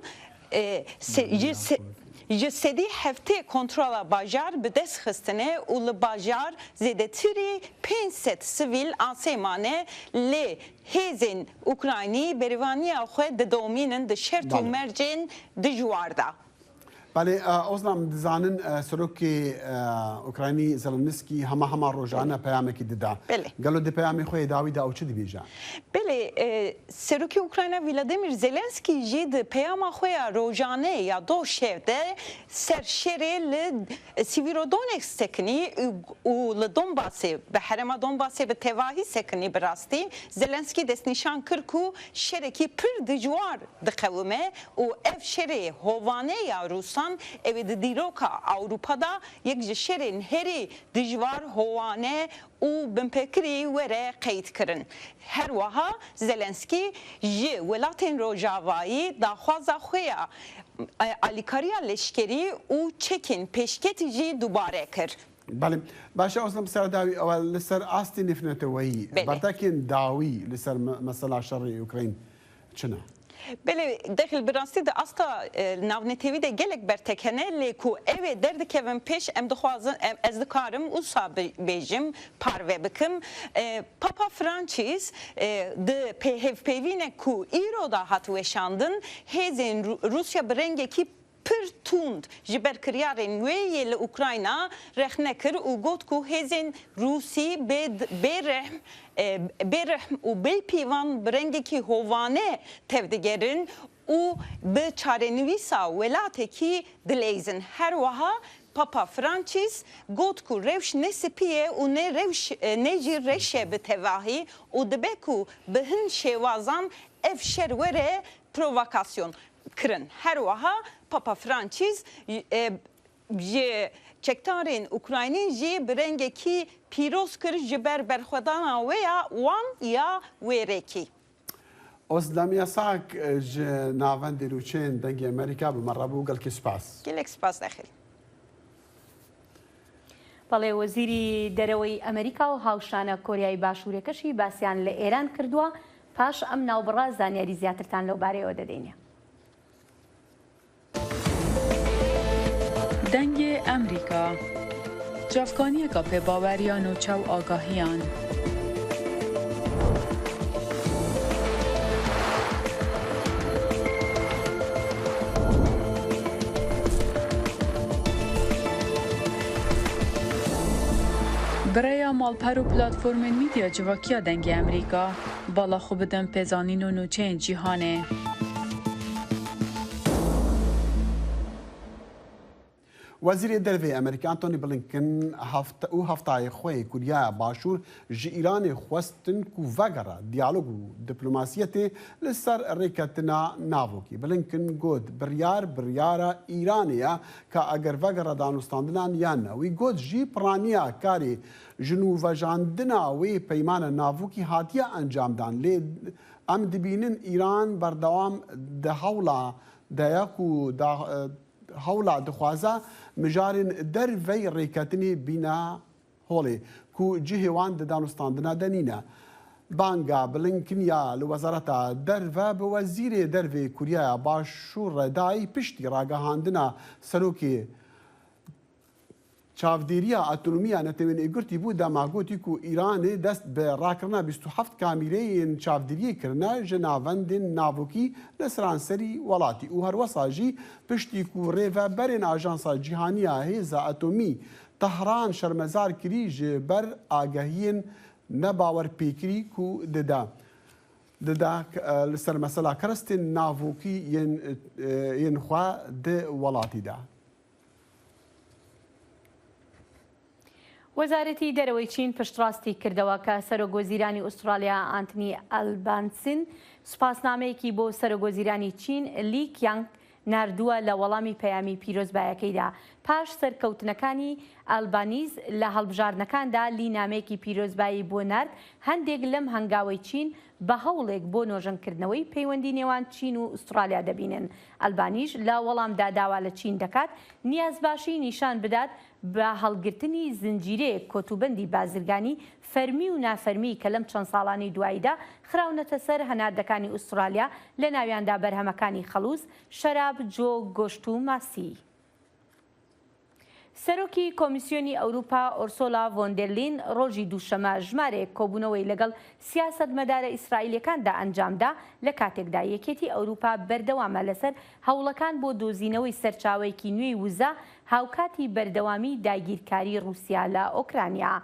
جسدی هفته کنترل باجار به دست خستنه و لباجار زیادتری 500 سیویل آسمانه لی هزین اوکراینی بریوانی خود دومینن د شرط و مرجن دجواردا. بله أظلم دزانن سروکی اوکراینی زلنسکی همه روزانه پیامی که دیده. بله. قالوا دی پیامی خوی داوی دا او چه دی بیجا؟ بله سروکی اوکراینا ولادیمیر زلنسکی جد پیام خوی روزانه یا دو شفته سرشری ل سیویرودونکس سکنی و لدونباسی به حرم دونباسی به تواهی سکنی براستی زلنسکی دست نشان کرکو شرکی پر دجوار دقومه و اف شری هوانه یا روسان evi de diroka Avrupa'da yek şerin heri dijvar hovane u binpekri vere qeyd kirin. Her waha Zelenski ji welatên Rojavayî daxwaza xwe ya alîkariya leşkerî û çekên pêşketî jî dubare kir. بله باشه أظلم سر داوی اول لسر آستی نفنتویی برتاکین داوی لسر مثلا شر اوکراین چنه؟ بله داخل براستی ده استا ناونتیوی ده گلک برتکنه لیکو اوه درد کevin پیش ام دخوازن از دکارم اوسا بیجم پارو بکم پاپا فرانچیس ده پیوینه کو ایرو دا هاتو شاندن هزین روسیا برنگه کی پر توند جبر کریارن وی ل اوکراینا رخنه کر او گوت کو هزین روسی برهم و بی پیوان برنگی کی هوانه تودگرن او به چارنویسا ولاته کی دلیزن هر وها پاپا فرانچیس گوت کو روش نسپیه و نه روش نجی رشه به تواهی و دبکو بهن شوازان افشر وره پرووکاسیون کرن هر وها پاپا فرانچیس چکتارین اوکراینی جی برنگه کی پیروز کر جبر برخودانا ویا وان یا ویرکی أظلم يساك نافن ديروچين دنگي أمريكا بمربو قال كسباس گلک سپاس داخل بەڵێ وەزیری دەرەوەی ئەمریکا و هاوشانە کۆریای باشوورەکەشی باسییان لە ئێران کردووە پاش ئەم ناوبڕا زانیاری زیاترتان لەو بارەیەوە دەدەینێ. دنگ امریکا جافکانی کا په باوریان و چو آگاهیان برای مالپر و پلاتفورم میدیا جواکیا دنگ امریکا بالا خوب دن پزانین و نوچه جیهانه وەزیری دەرەوەی ئەمریکا ئەنتۆنی بلینکن ئەو هەفتای خۆی کوریایە باشوور ji Îranê xwestin ku vegera diyalog û diplomasiyetê li ser rêketina navokî. Blinken got biryara Îranê ye ka eger vegera danûstandinan yan ne. Wî got jî piraniya karê ji nûvejandina wê peymana navokî hatiye encamdan lê em dibînin Îran berdewam di hewla de ye ku hewla dixwaze mijarên dervey rêketinê bîne holê ku cihê wan di danûstandina de nîne. Banga Blinken ya li wezareta derve bi wezîrê dervê Kuryaya Başûr re dayî piştî ragihandina serokê çavdêriya atomiya netewên êgirtî bû dema gotî ku Îranê dest bi rakirina 27 kamîreyên çavdêriyê kirine ji navendên navokî li seranserî welatî û herwesa jî piştî ku rêveberên Ajansa Cîhaniya Hêza Atomî Tehran şermezar kirî ji ber agahiyên nebawerpêkirî ku dide li ser mesela kiristên navokî yên xwe di welatî de. وەزارەتی دەرەوەی چین پشتڕاستی کردەوە کە سەرۆکوەزیرانی ئوسترالیا ئانتنی ئەلبانسن سوپاسنامەیەکی بۆ سەرۆکوەزیرانی چین لی کیانگ ناردووە لە وەڵامی پەیامی پیرۆزبایەکەیدا. پاش سەرکەوتنەکانی ئەلبانیز لە هەڵبژاردنەکاندا لی نامەیەکی پیرۆزبایی بۆ نارد هەندێک لەم هەنگاوی چین بە هەوڵێک بۆ نۆژەنکردنەوەی پەیوەندی نێوان چین و ئوسترالیا دەبینن. ئەلبانیش لە وەڵامدا داوا لە چین دەکات نیاز باشی نیشان بدات بە هەڵگرتنی زنجیرەیەک کۆتوبەندی بازرگانی فەرمی و نافەرمی کە لەم چەند ساڵانی دواییدا خراونەتە سەر هەناردەکانی ئوسترالیا لە ناویاندا بەرهەمەکانی خەڵوز، شەراب، جۆ، گۆشت و ماسی. سەرۆکی کۆمیسیۆنی ئەوروپا ئۆرسۆلا ڤۆندەرلین ڕۆژی دووشەمە ژمارەیەک کۆبوونەوەی لەگەڵ سیاسەتمەدارە ئیسرائیلەکاندا ئەنجامدا لە کاتێکدا یەکێتی ئەوروپا بەردەوامە لەسەر هەوڵەکان بۆ دۆزینەوەی سەرچاوەیەکی نوێی وزە هاوکاتی بەردەوامی داگیرکاری رووسیا لە ئۆکرانیا.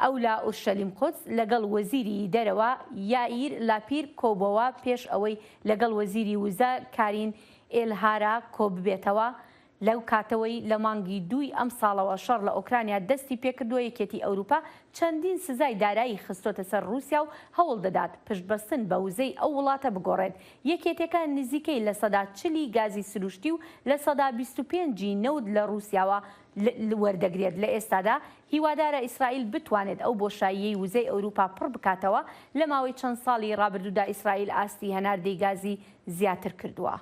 ئەو لە ئورشەلیم قودس لەگەڵ وەزیری دەرەوە یائیر لاپیر کۆبەوە پێش ئەوەی لەگەڵ وەزیری وزە کارین ئێلهارا کۆببێتەوە لەو کاتەوەی لە مانگی دووی ئەم ساڵەوە شەڕ لە ئۆکرانیا دەستی پێکردووە یەکێتی ئەوروپا چەندین سزای دارایی خستۆتە سەر رووسیا و هەوڵ دەدات پشتبەستن بە وزەی ئەو وڵاتە بگۆڕێت. یەکێتەکە نزیکەی لە سەدا 40 گازی سروشتی و لە سەدا 25 نەود لە رووسیاوە وەردەگرێت. لە ئێستادا هیوادارە ئیسرائیل بتوانێت ئەو بۆشاییەی وزەی ئەوروپا پڕ بکاتەوە. لە ماوەی چەند ساڵی ڕابردوودا ئیسرائیل ئاستی هەناردەی گازی زیاتر کردووە.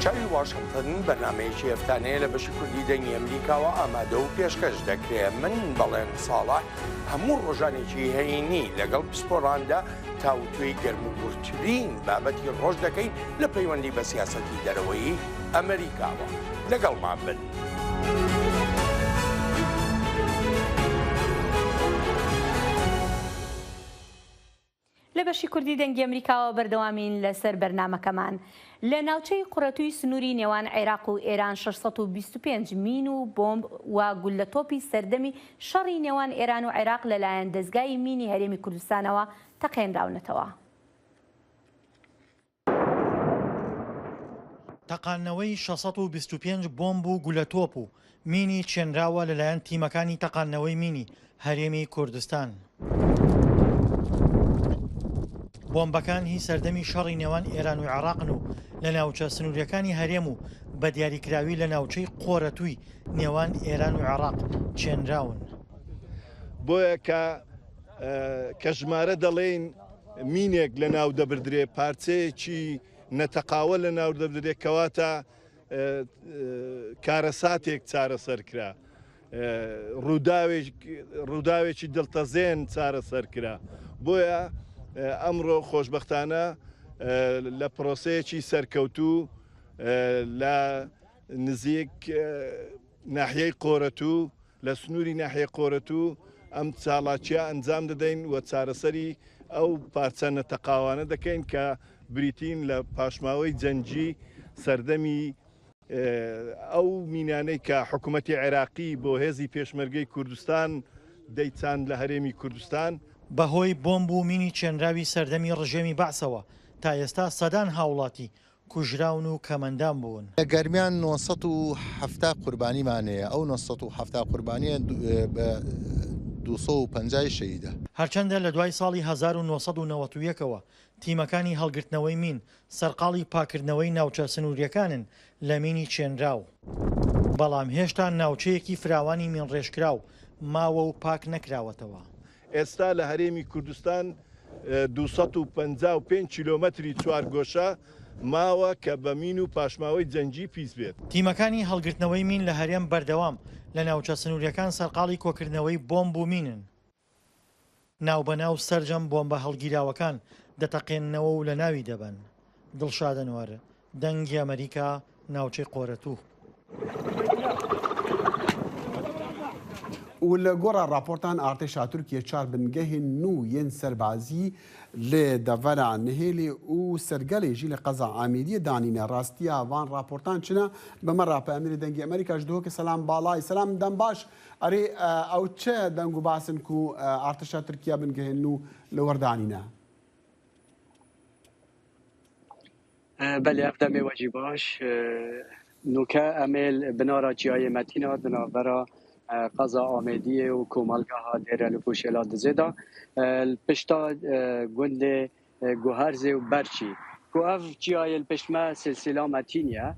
چاوی واشنگتن بەرنامەیەکی هەفتانەیە لە بەشی کوردی دەنگی ئەمریکاوە ئامادە و پێشکەش دەکرێت. من بەڵێن ساڵح هەموو ڕۆژانێکی هەینی لەگەڵ پسپۆراندا تاوتوێی گەرموگورترین بابەتی ڕۆژ دەکەین لە پەیوەندی بە سیاسەتی دەرەوەی ئەمریکاوە. لەگەڵمان بن. لە بەشی کوردی دەنگی ئەمریکاوە بەردەوامین لەسەر بەرنامەکەمان. لە ناوچەی قوڕەتووی سنووری نێوان عێراق و ئێران 625 مین و بۆمب و گولە تۆپی سەردەمی شەڕی نێوان ئێران و عێراق لەلایەن دەستگای مینی هەرێمی کوردستانەوە تەقێنراونەتەوە. تەقانەوەی 625 بۆمب و گولە تۆپ و مینی چێنراوە لەلایەن تیمەکانی تەقانەوەی مینی هەرێمی کوردستان. بۆمبەکان هی سەردەمی شەڕی نێوان ئێران و عێراقن و لە ناوچە سنووریەکانی هەرێم و بە دیاریکراوی لە ناوچەی قۆرەتووی نێوان ئێران و عێراق چێنراون. بۆیە کە ژمارە دەڵێن مینێک لە ناو دەبردرێ پارچەیەکی نەتەقاوە لە ناو دەبدرێت کەواتە کارەساتێک چارەسەرکرا، ڕووداوێکی دڵتەزێن چارەسەرکرا. بۆیە ئەمڕۆ خۆشبەختانە لە پرۆسەیەکی سەرکەوتوو لە نزیک ناحیەی قۆرەتوو لە سنووری ناحیە قۆرەتوو ئەم چاڵاکیە ئەنجام دەدەین و چارەسەری ئەو پارچە نەتەقاوانە دەکەین کە بریتین لە پاشماوەی جەنگی سەردەمی ئەو مینانەی کە حکوومەتی عێراقی بۆ هێزی پێشمەرگەی کوردستان دەیچاند لە هەرێمی کوردستان بەهۆی بۆمب و مینی چێنراوی سەردەمی ڕژێمی بەعسەوە تا ئێستا سەدان هاوڵاتی کوژراون و کەمەندان بوون. لە گەرمیان 970 قوربانیمانەیە، ئەو 970 قوربانیە 250 شەیدە. هەرچەندە لە دوای ساڵی 1990ەوە تیمەکانی هەڵگرتنەوەی مین سەرقاڵی پاکردنەوەی ناوچە سنووریەکانن لە مینی چێنراو. بەڵام هێشتا ناوچەیەکی فراوانی مین ڕێژکراو ماوە و پاک نەکراوەتەوە. ئێستا لە هەرێمی کوردستان 255 کیلۆمەتری چوارگۆشە ماوە کە بە مین و پاشماوەی جەنگی پیس بێت. تیمەکانی هەڵگرتنەوەی مین لە هەرێم بەردەوام لە ناوچە سنووریەکان سەرقاڵی کۆکردنەوەی بۆمب و مینن. ناوبەناو سەرجەم بۆمبە هەڵگیراوەکان دەتەقێننەوە و لە ناوی دەبن. دڵشادنوارە، دەنگی ئەمریکا، ناوچەی قۆرەتوو. و لە گۆڕە راپۆرتان ئارتێشا تورکیە 4 بنگەهی نو یەن سەربازی لێ دەڤەرە نهێلی و سەرگەلێژی لە قەزا ئامیدیە دانینە ڕاستیە وان راپۆرتان چنە بەمە ڕاپە ئەمیری دەنگی ئەمریکاش دۆکە سەلام باڵای سەلام دەم باش ئەرێ ئەو چە دەنگ و باسن و ئارتێشا تورکیا بنگەهێن و لە وەردانینە. بله افدم واجی باش نوکه امیل بنارا چیای متینا بنابرا قضا آمدیه و کومالگاه ها دیره لپوشیلا دزیدا پشتا گند گوهرزه و برچی که اف چیای الپشمه سلسله متینیه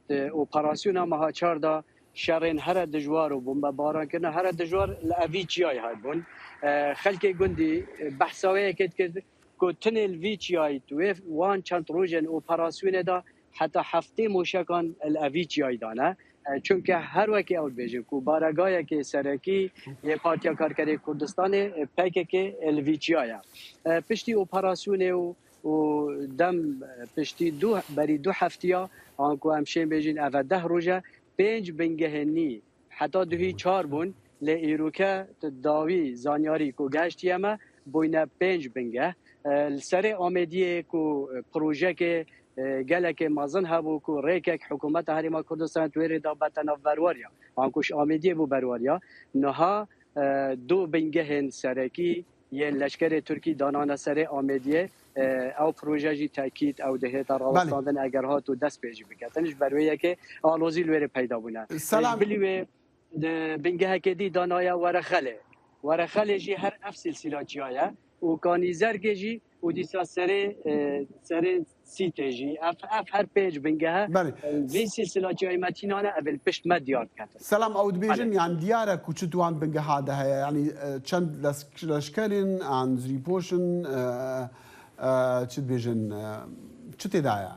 اپراسیون مها چار دا شرین هر دجوار و بمب باران کنه هر دجوار لأوی چیای های بون خلک گندی بحثاوه کت کرد که تنل وی چیای توی وان چند روژن اپراسیون دا حتی هفته موشکان لأوی چیای دانه چونکه هر وکی اول بیجیم که بارگاهی که سرکی یه پارتیا کارگری کردستان پیکه که الویچیایه پشتی اپراسیون و دم پشتی بری 2 هفتیا آنکو همشین بیجین اول 10 روزه 5 بنگهنی حتی 2-4 بون لایروکه داوی زانیاری که گشتی اما بوینه 5 بنگه سر آمدیه که پروژه که گلک مازن هبو کو ریکک حکومت هریما کردستان توی دا بتناف برواریا آنکوش آمیدی بو برواریا نها 2 بنگهن سرکی یه لشکر ترکی دانان سر آمیدیه او پروژه جی تاکید او دهه راوستاندن اگر ها تو دست پیجی بکتنش برویه که آلوزی لویر پیدا بونه سلام بلیوه بنگه که دی دانایا ورخله جی هر اف سلسله جیایه و کانی زرگه جی و دیسا سر سیتجی اف هر پیج بنگه وی سلسله جای متینانه اول پشت ما دیار کرد. سلام اود بیجن یعنی دیاره کوچتوان بنگه هاده هست یعنی چند لشکرین عن زریپوشن چت بیجن چت دایا؟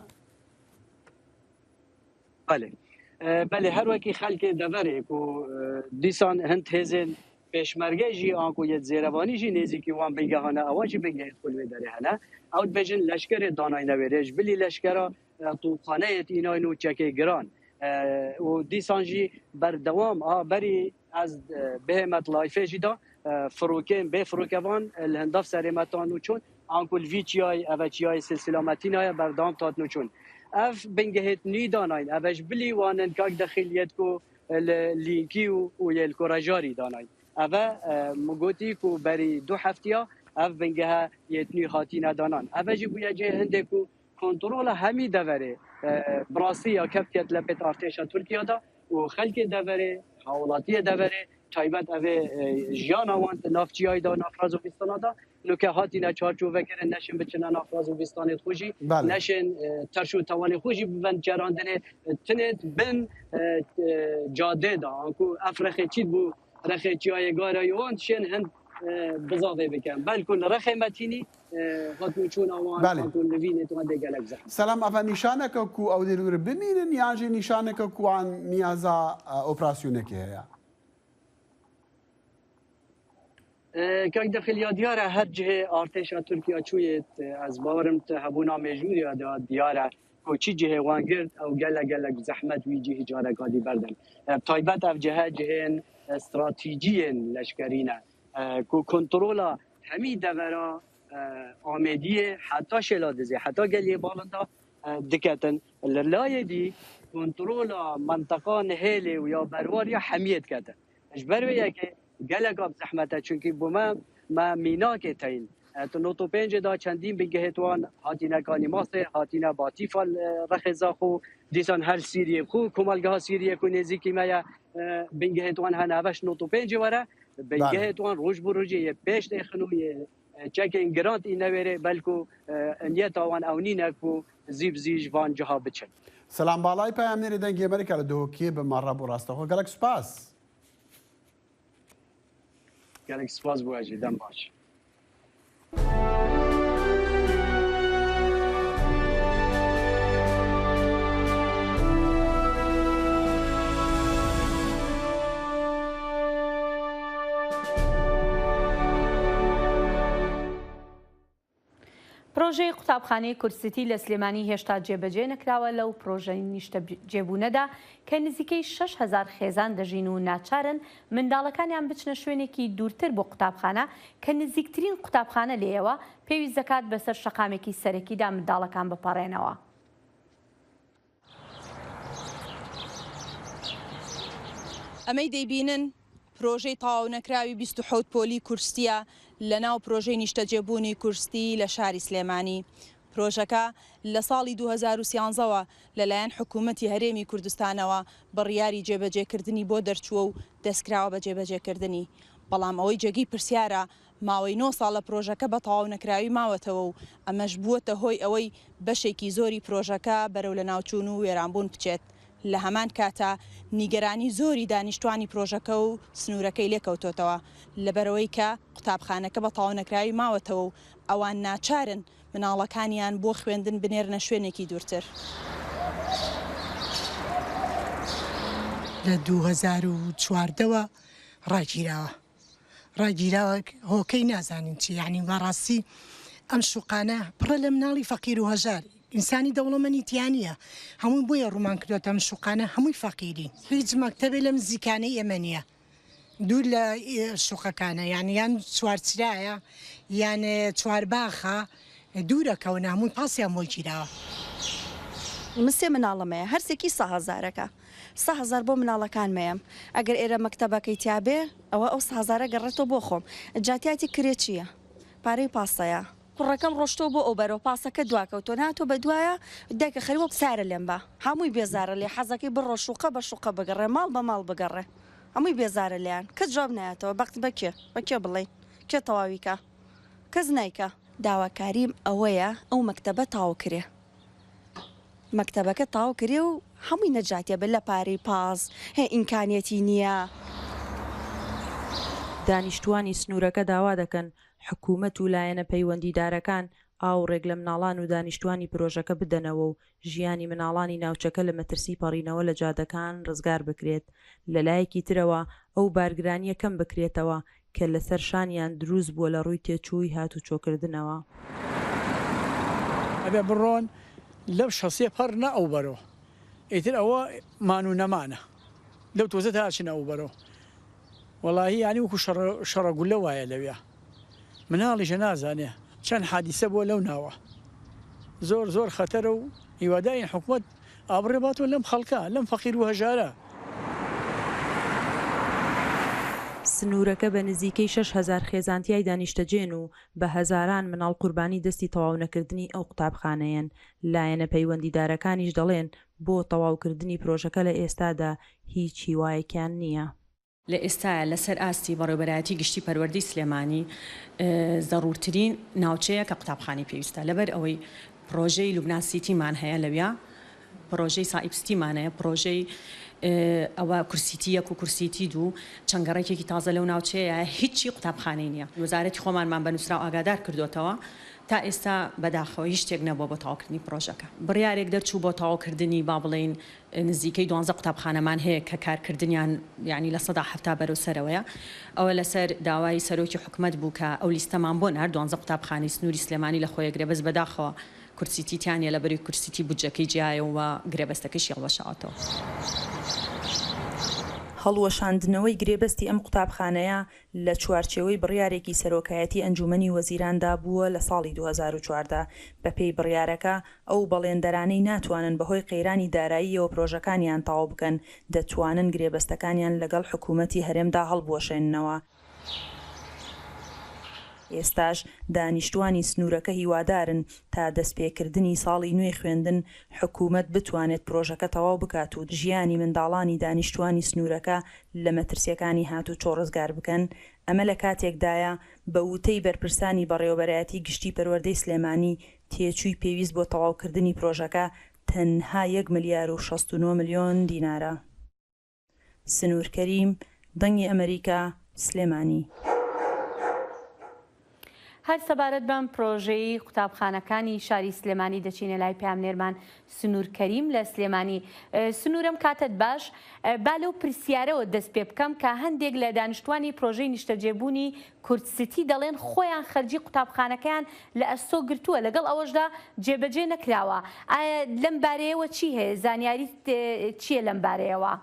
بله هر وکی خلک دوره کو دیسان هند هزن پیشمرگه جی آنکو یه زیروانی جی نیزی که وان بنگه هانه آواجی بنگه خلوه داره هنه اوت بجن لشکر دانای نویرش بلی لشکر توقانه اینای نو چکه گران و دیسان جی بردوام بری از بهمت لایفه جی دا فروکین به فروکوان الهنداف سریمتان نو چون آنکو الویچیای اوچیای سلسلامتینای بردام تات نو چون اف بنگهت نی داناین اوش بلی وانن کاک دخیلیت کو لینکی و یل کوراجاری داناین اوه مگوتی کو بری 2 هفتیا اف بنگه یتنی خاطی ندانان اوه جی بویا جه هنده کو کنترول همی دوره براسی یا کپتیت لپت ارتشا ترکیه دا و خلک دوره حوالاتی دوره تایبت اوه جیان آوانت نافچی دا نافراز و بیستان دا نوکه هاتی نچارچو وکره نشن بچنه نافراز و بیستان خوشی نشن ترشو توان خوشی ببند جراندنه تنت بن جاده دا انکو افرخه چید بو رخی چیای گارای وان شن هند بزاوی بکن بلکن رخی متینی هاتون چون آوان هاتون نوینه تو هنده گلک زخم سلام افا نشانه که کو او دیلور بمینن یا جی نشانه که کو عن نیازا اپراسیونه که هیا که داخل یادیاره هر جه ارتشا ترکیه چویت از باورم تهبونا مجبور یا دیاره کوچی جه وانگرد او گلک زحمت وی جه جاره کادی بردن تایبت اف جهن استراتیجی لشکرینه کو کنترل همی دورا آمدیه حتی شلادزی حتی گلیه بالندا دکتن لرلای دی کنترل منطقه نهیلی و یا بروار یا حمیت کتن اجبر ویه که گلک آب زحمته چونکه بوما ما میناکتین تو نوتو پنج دا چندین بگهتوان هاتینا کانی ماسه هاتینا باتیفال رخزا خو دیسان هر سیریه خو کمالگاه سیریه کو نزیکی ما بگهتوان هنوش نوتو پنج وره بگهتوان روز بروجی پیش دخنو چکین گرانت این نویره بلکو نیت آوان اونی نکو زیب زیج وان جها بچن سلام بالای پیامنری دنگی امریکا لدوکی به مرة براسته خو گلک سپاس گلک سپاس بواجی دم باش پرۆژەی قوتابخانەی کورسیتی لە سلێمانی هێشتا جێبەجێ نەکراوە لەو پرۆژەی نیشتە جێبوونەدا کە نزیکەی 6,000 خێزان دەژین و ناچارن منداڵەکانیان بچنە شوێنێکی دوورتر بۆ قوتابخانە کە نزیکترین قوتابخانە لێەوە پێویست دەکات بەسەر شەقامێکی سەرەکیدا منداڵەکان بپەڕێنەوە. ئەمەی دەیبینن پرۆژەی تەواو نەکراوی 27 پۆلی کورسیە لە ناو پرۆژەی نیشتەجێبوونی کورستی لە شاری سلێمانی. پرۆژەکە لە ساڵی 2013ەوە لەلایەن حکوومەتی هەرێمی کوردستانەوە بڕیاری جێبەجێکردنی بۆ دەرچووە و دەستکراوە بە جێبەجێکردنی. بەڵام ئەوەی جێگی پرسیارە ماوەی 9 ساڵە پرۆژەکە بە تەواو نەکراوی ماوەتەوە و ئەمەش بووەتە هۆی ئەوەی بەشێکی زۆری پرۆژەکە بەرەو لە ناوچوون و وێرانبوون بچێت. لە هەمان کاتە نیگەرانی زۆری دانیشتوانی پرۆژەکە و سنوورەکەی لێکەوتۆتەوە لەبەرەوەی کە قوتابخانەکە بە تەواو نەکراوی ماوەتەوە و ئەوان ناچارن مناڵەکانیان بۆ خوێندن بنێرنە شوێنێکی دوورتر. لە 2014ەوە ڕاگیراوە هۆکەی نازانین چی یعنی بەڕاستی ئەم شوقانە پڕە لە مناڵی فەقیر و هەژار ئینسانی دەوڵەمەندیتیانە هەمووی بۆیە ڕوومان کردوێتە ئەم شوقانە هەمووی فەقیرین هیچ مەکتەبێ لەم نزیکانەی ئێمەنیە دوور لە شوقەکانە یان چوارچرایە یان چوارباخە دوورەکەونە هەمووی پاسیان بۆ گیراوە. مسێ مناڵەمەیە هەرسێکی 100,000ەکە 100,000 بۆ مناڵەکان مەیەم ئەگەر ئێرە مەکتەبەکەی تیابێ ئەوە ئەو 100,000 گەڕێتەوە بۆ خۆم جاتیاتی کرێ چییە پارەی پاسەیە کوڕەکەم ڕۆشتۆ بۆ ئەو بەرەوە پاسەکە دواکەوتۆ ناتۆ بە دوایە دایکە خەریوە بسارە لێم بە هەمووی بێزارە لێ حەزەکەی بڕۆ شوقە بە شوقە بگەڕێ ماڵ بە ماڵ بگەڕێ هەمووی بێزارە لیان کەس جواب نایەتەوە بەخت بەکێ بڵێ کێ تەواویکە کەس نیکە داواکاریم ئەوەیە ئەو مەکتەبە تاو کرێ مەکتەبەکە تاو کرێ و هەمووی نەجاتێ بە لە پارەی پاس هێ ئیمکانیەتی نییە. دانیشتوانی سنوورەکە داوا دەکەن حکوومەت و لایەنە پەیوەندیدارەکان ئاوڕێک لە مناڵان و دانیشتوانی پرۆژەکە بدەنەوە و ژیانی مناڵانی ناوچەکە لە مەترسی پەڕینەوە لە جادەکان ڕزگار بکرێت لەلایەکی ترەوە ئەو بارگرانیە کەم بکرێتەوە کە لەسەر شانیان دروست بووە لە ڕووی تێچووی هاتوچۆکردنەوە. ئەبێ بڕۆن لەو شەسیە پەڕ نە ئەو بەرەوە ئیتر ئەوە مان و نەمانە لەو تۆزە هاچنە ئەو بەرەوە وەڵاهی یانی وەکو شەڕەگولە وایە لەوێ مناڵیشە نازانێ چەند حادیسە بۆ لەو ناوە زۆر خەتەرە و هیوادارین حکوومەت ئابڕێباتەوە لەم خەڵکە لەم فەقیر و هەژارە. سنوورەکە بە نزیکەی 6,000 خێزانتیای دانیشتەجێن و بە هەزاران مناڵ قوربانی دەستی تەواو نەکردنی ئەو قوتابخانەیەن لایەنە پەیوەندیدارەکانیش دەڵێن بۆ تەواوکردنی پرۆژەکە لە ئێستادا هیچ هیوایەکیان نییە. لە ئێستا لەسەر ئاستی بەڕێوەبەرایەتی گشتی پەروەردەی سلێمانی زەڕورترین ناوچەیە کە قوتابخانەی پێویستە لەبەر ئەوەی پرۆژەی لوبنان سیتیمان هەیە لەوێ پرۆژەی سائیبستیمانەیە پرۆژەی ئەوە کورسیتی 1 و کورسیتی 2 چەنگەڕێکێکی تازە لەو ناوچەیە هیچی قوتابخانەی نییە وەزارەتی خۆمانمان بە نووسرا و ئاگادار کردوتەوە تا ئێستا بەداخەوە هیچ شتێک نەبووە بۆ تەواوکردنی پرۆژەکە بڕیارێک دەرچوو بۆ تەواوکردنی با بڵێن نزیکەی 12 قوتابخانەمان هەیە کە کارکردنیان یعنی لە 170 بەرەو سەرەوەیە ئەوە لەسەر داوای سەرۆکی حکوومەت بوو کە ئەو لیستەمان بۆ نار 12 قوتابخانەی سنووری سلێمانی لە خۆی گرێبەست بەداخەوە کورسیتیانە لە بەری کورسیتی بودجەکەی جیایەوە گرێبەستەکەشی هەڵوەشاوەتەوە. هەڵوەشاندنەوەی گرێبەستی ئەم قوتابخانەیە لە چوارچێوەی بڕیارێکی سەرۆکایەتی ئەنجومەنی وەزیراندا بووە لە ساڵی 2014 بەپێی بڕیارەکە ئەو بەڵێندەرانەی ناتوانن بەهۆی قەیرانی داراییەوە پرۆژەکانیان تەواو بکەن دەتوانن گرێبەستەکانیان لەگەڵ حکوومەتی هەرێمدا هەڵبوەشێننەوە. ئێستاش دانیشتوانی سنوورەکە هیوادارن تا دەستپێکردنی ساڵی نوێ خوێندن حکوومەت بتوانێت پرۆژەکە تەواو بکات و ژیانی منداڵانی دانیشتوانی سنوورەکە لە مەترسیەکانی هاتوچۆ ڕزگار بکەن. ئەمە لە کاتێکدایە بە وتەی بەرپرسانی بەڕێوەبەرایەتی گشتی پەروەردەی سلێمانی تێچووی پێویست بۆ تەواوکردنی پرۆژەکە تەنها 1 ملیار و 69 ملیۆن دینارە. سنوور کەریم، دەنگی ئەمریکا، سلێمانی. هەر سەبارەت بەم پرۆژەی قوتابخانەکانی شاری سلێمانی دەچینە لای پامنێرمان سنوور کەریم لە سلێمانی. سنوورم کاتت باش، با لەو پرسیارەوە دەست پێ بکەم کە هەندێک لە دانیشتوانی پرۆژەی نیشتەجێبوونی کورتسیتی دەڵێن خۆیان خەرجی قوتابخانەکەیان لە ئەستۆ گرتووە، لەگەڵ ئەوەشدا جێبەجێ نەکراوە. ئایا لەم بارەیەوە چی هەیە؟ زانیاری چییە لەم بارەیەوە؟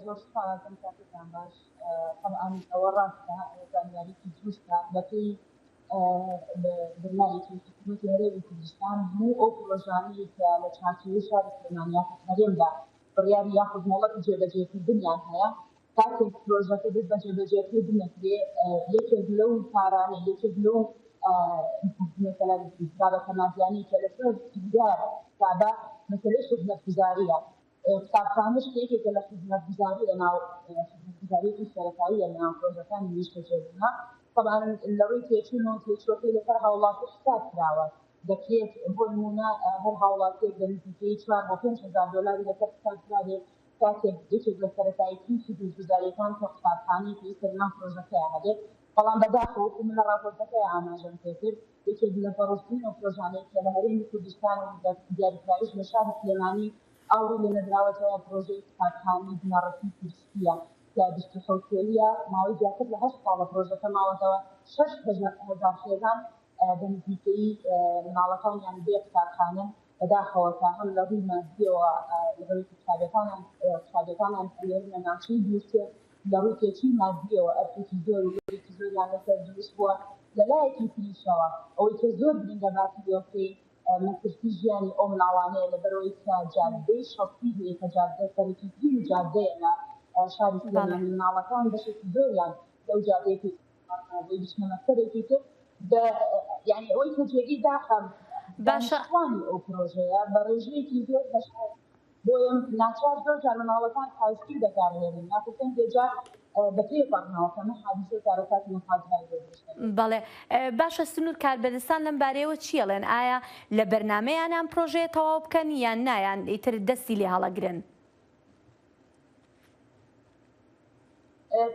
زۆر سپاسم کاتتان باش. طبعا ئەوە ڕاستە، زانیاریی دروستە بەپێی بڕیارێکی حکوومەتی هەرێمی کوردستان هەموو ئەو پرۆژانەی کە لە چارچێوەی شاری سلێمانیات هەرێمدا بڕیاری یاخود مۆڵەتی جێبەجێکردنیان هەیە، کاتێک پرۆژەکە دەست بە جێبەجێکردن دەکرێ، یەکێک لەو کارانە، یەکێک لەو مثلا بابەتە مادیانی کە لەسەر دیارە کابە مەسەلەی خزمەتگوزاریە. قوتابخانە شتێکێکە لە خزمەتگوزاری لەناو خزمەتگوزاریەکی سەرەتایی لەناو پرۆژەکانی نیشتەجێبوونە. طبعا لە ڕووی تێچوون و تێچووەکەی لەسەر هاوڵاتی حساب کراوە. دەکرێت بۆ نمونە هەر هاوڵاتێک بە نزیکەی 4 بۆ 5,000 دۆلاری لەسەر حساب کرابێت کاتێک یەکێک لە سەرەتاییترین خزمەتگوزاریەکان کە قوتابخانەی پێویستە لەناو پرۆژەکەیە هەبێت. بەڵام بەداخەوە من لە راپۆرتەکەی ئاماژەم پێکرد یەکێک لە بەڕۆشترین و پرۆژانەی کە لە هەرێمی کوردستان و دیاریکراویش لە شاری سلێمانی ئاوری لە نەدراوەتەوە پرۆژەی قوتابخانەی بنەڕەتی کورسیە کە 27 ساڵیە، ماوەی زیاتر لە 8 ساڵە پرۆژەکە ماوەتەوە. 6,000 خێزان بە نزیکەی مناڵەکانیان بێ قوتابخانە بەداخەوە تا هەم لە ڕووی مادیەوە لە ڕووی قوتابیەکانیان لێرە ناوچەی دووسێ، لە ڕووی تێچووی مادیەوە ئەرکێکی زۆر و لێرێکی زۆریان لەسەر دروست بووە. لەلایەکی تریشەوە ئەوەی کە زۆر گرنگە باسی پێوەکەی مەترسی ژیانی ئەو مناڵانەیە لەبەرەوەی کە جادەی شەخصی هەیە کە جادە سەرەکیترین جادەیە لە شاری سلێمانی، مناڵەکان بەشێکی زۆریان لەو جادەیە بچنە مەکتەبێکی تر یعنی ئەوەی کە جێگەی داخەم دانیشتوانی ئەو پرۆژەیە بە ڕێژەیەکی زۆر بەشار بۆیە ناچار زۆر جار مناڵەکان خاوستی دەکارهێنن یاخودەن بێجا بەڵێ باشە سنوور کاربەدەستان لەم بارەیەوە چیەڵێن؟ ئایا لە بەرنمەیانیان پرۆژەیە تەواو بکەن یان نایان ئیتر دەستی لێ هەڵەگرن؟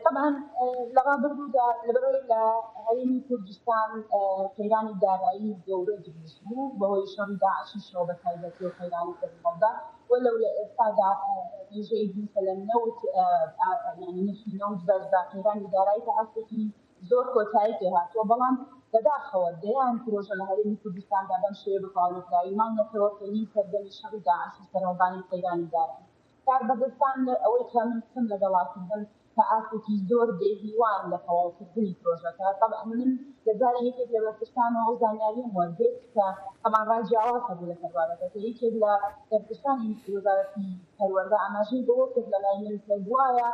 طبعا لە ڕابردوودا لەبەرەوەی لە هەرێمی کوردستان قەیرانی دارایی گەورە دروست بوو بەهۆی شەڕی داعشی شەو بە تایبەتی و قەیرانی کردەوەدا وەلەو لە ئێستادا ڕێژەی دیکە لە نەوت بەرزدا قەیرانی دارایی کە هەستێکی زۆر کۆتایی پێ هاتووە، بەڵام بەداخەوە دەیان پرۆژە لە هەرێمی کوردستاندا بەم شێوە بەقاڵکراویمان نەکەوە کەنی سەردەمی شەڕی داعشی سەرۆبانی قەیرانی دارایی. کاربەدەستان ئەوەی کە من بکەم لەگەڵاکردن کە ئاسێکی زۆر دێهیوان لە تەواوکردنی پرۆژەکە. طبعا من لەزارە یەکێک لە بەرپرسانەوە ئەو زانیاریم وەردێت کە طبعا ڕاجیاواز هەبوو لەسەر بابەتەکە. یەکێک لە بەرپرسانی وەزارەتی پەروەردە ئاماژەی بۆ وەکێک لە لای من وایە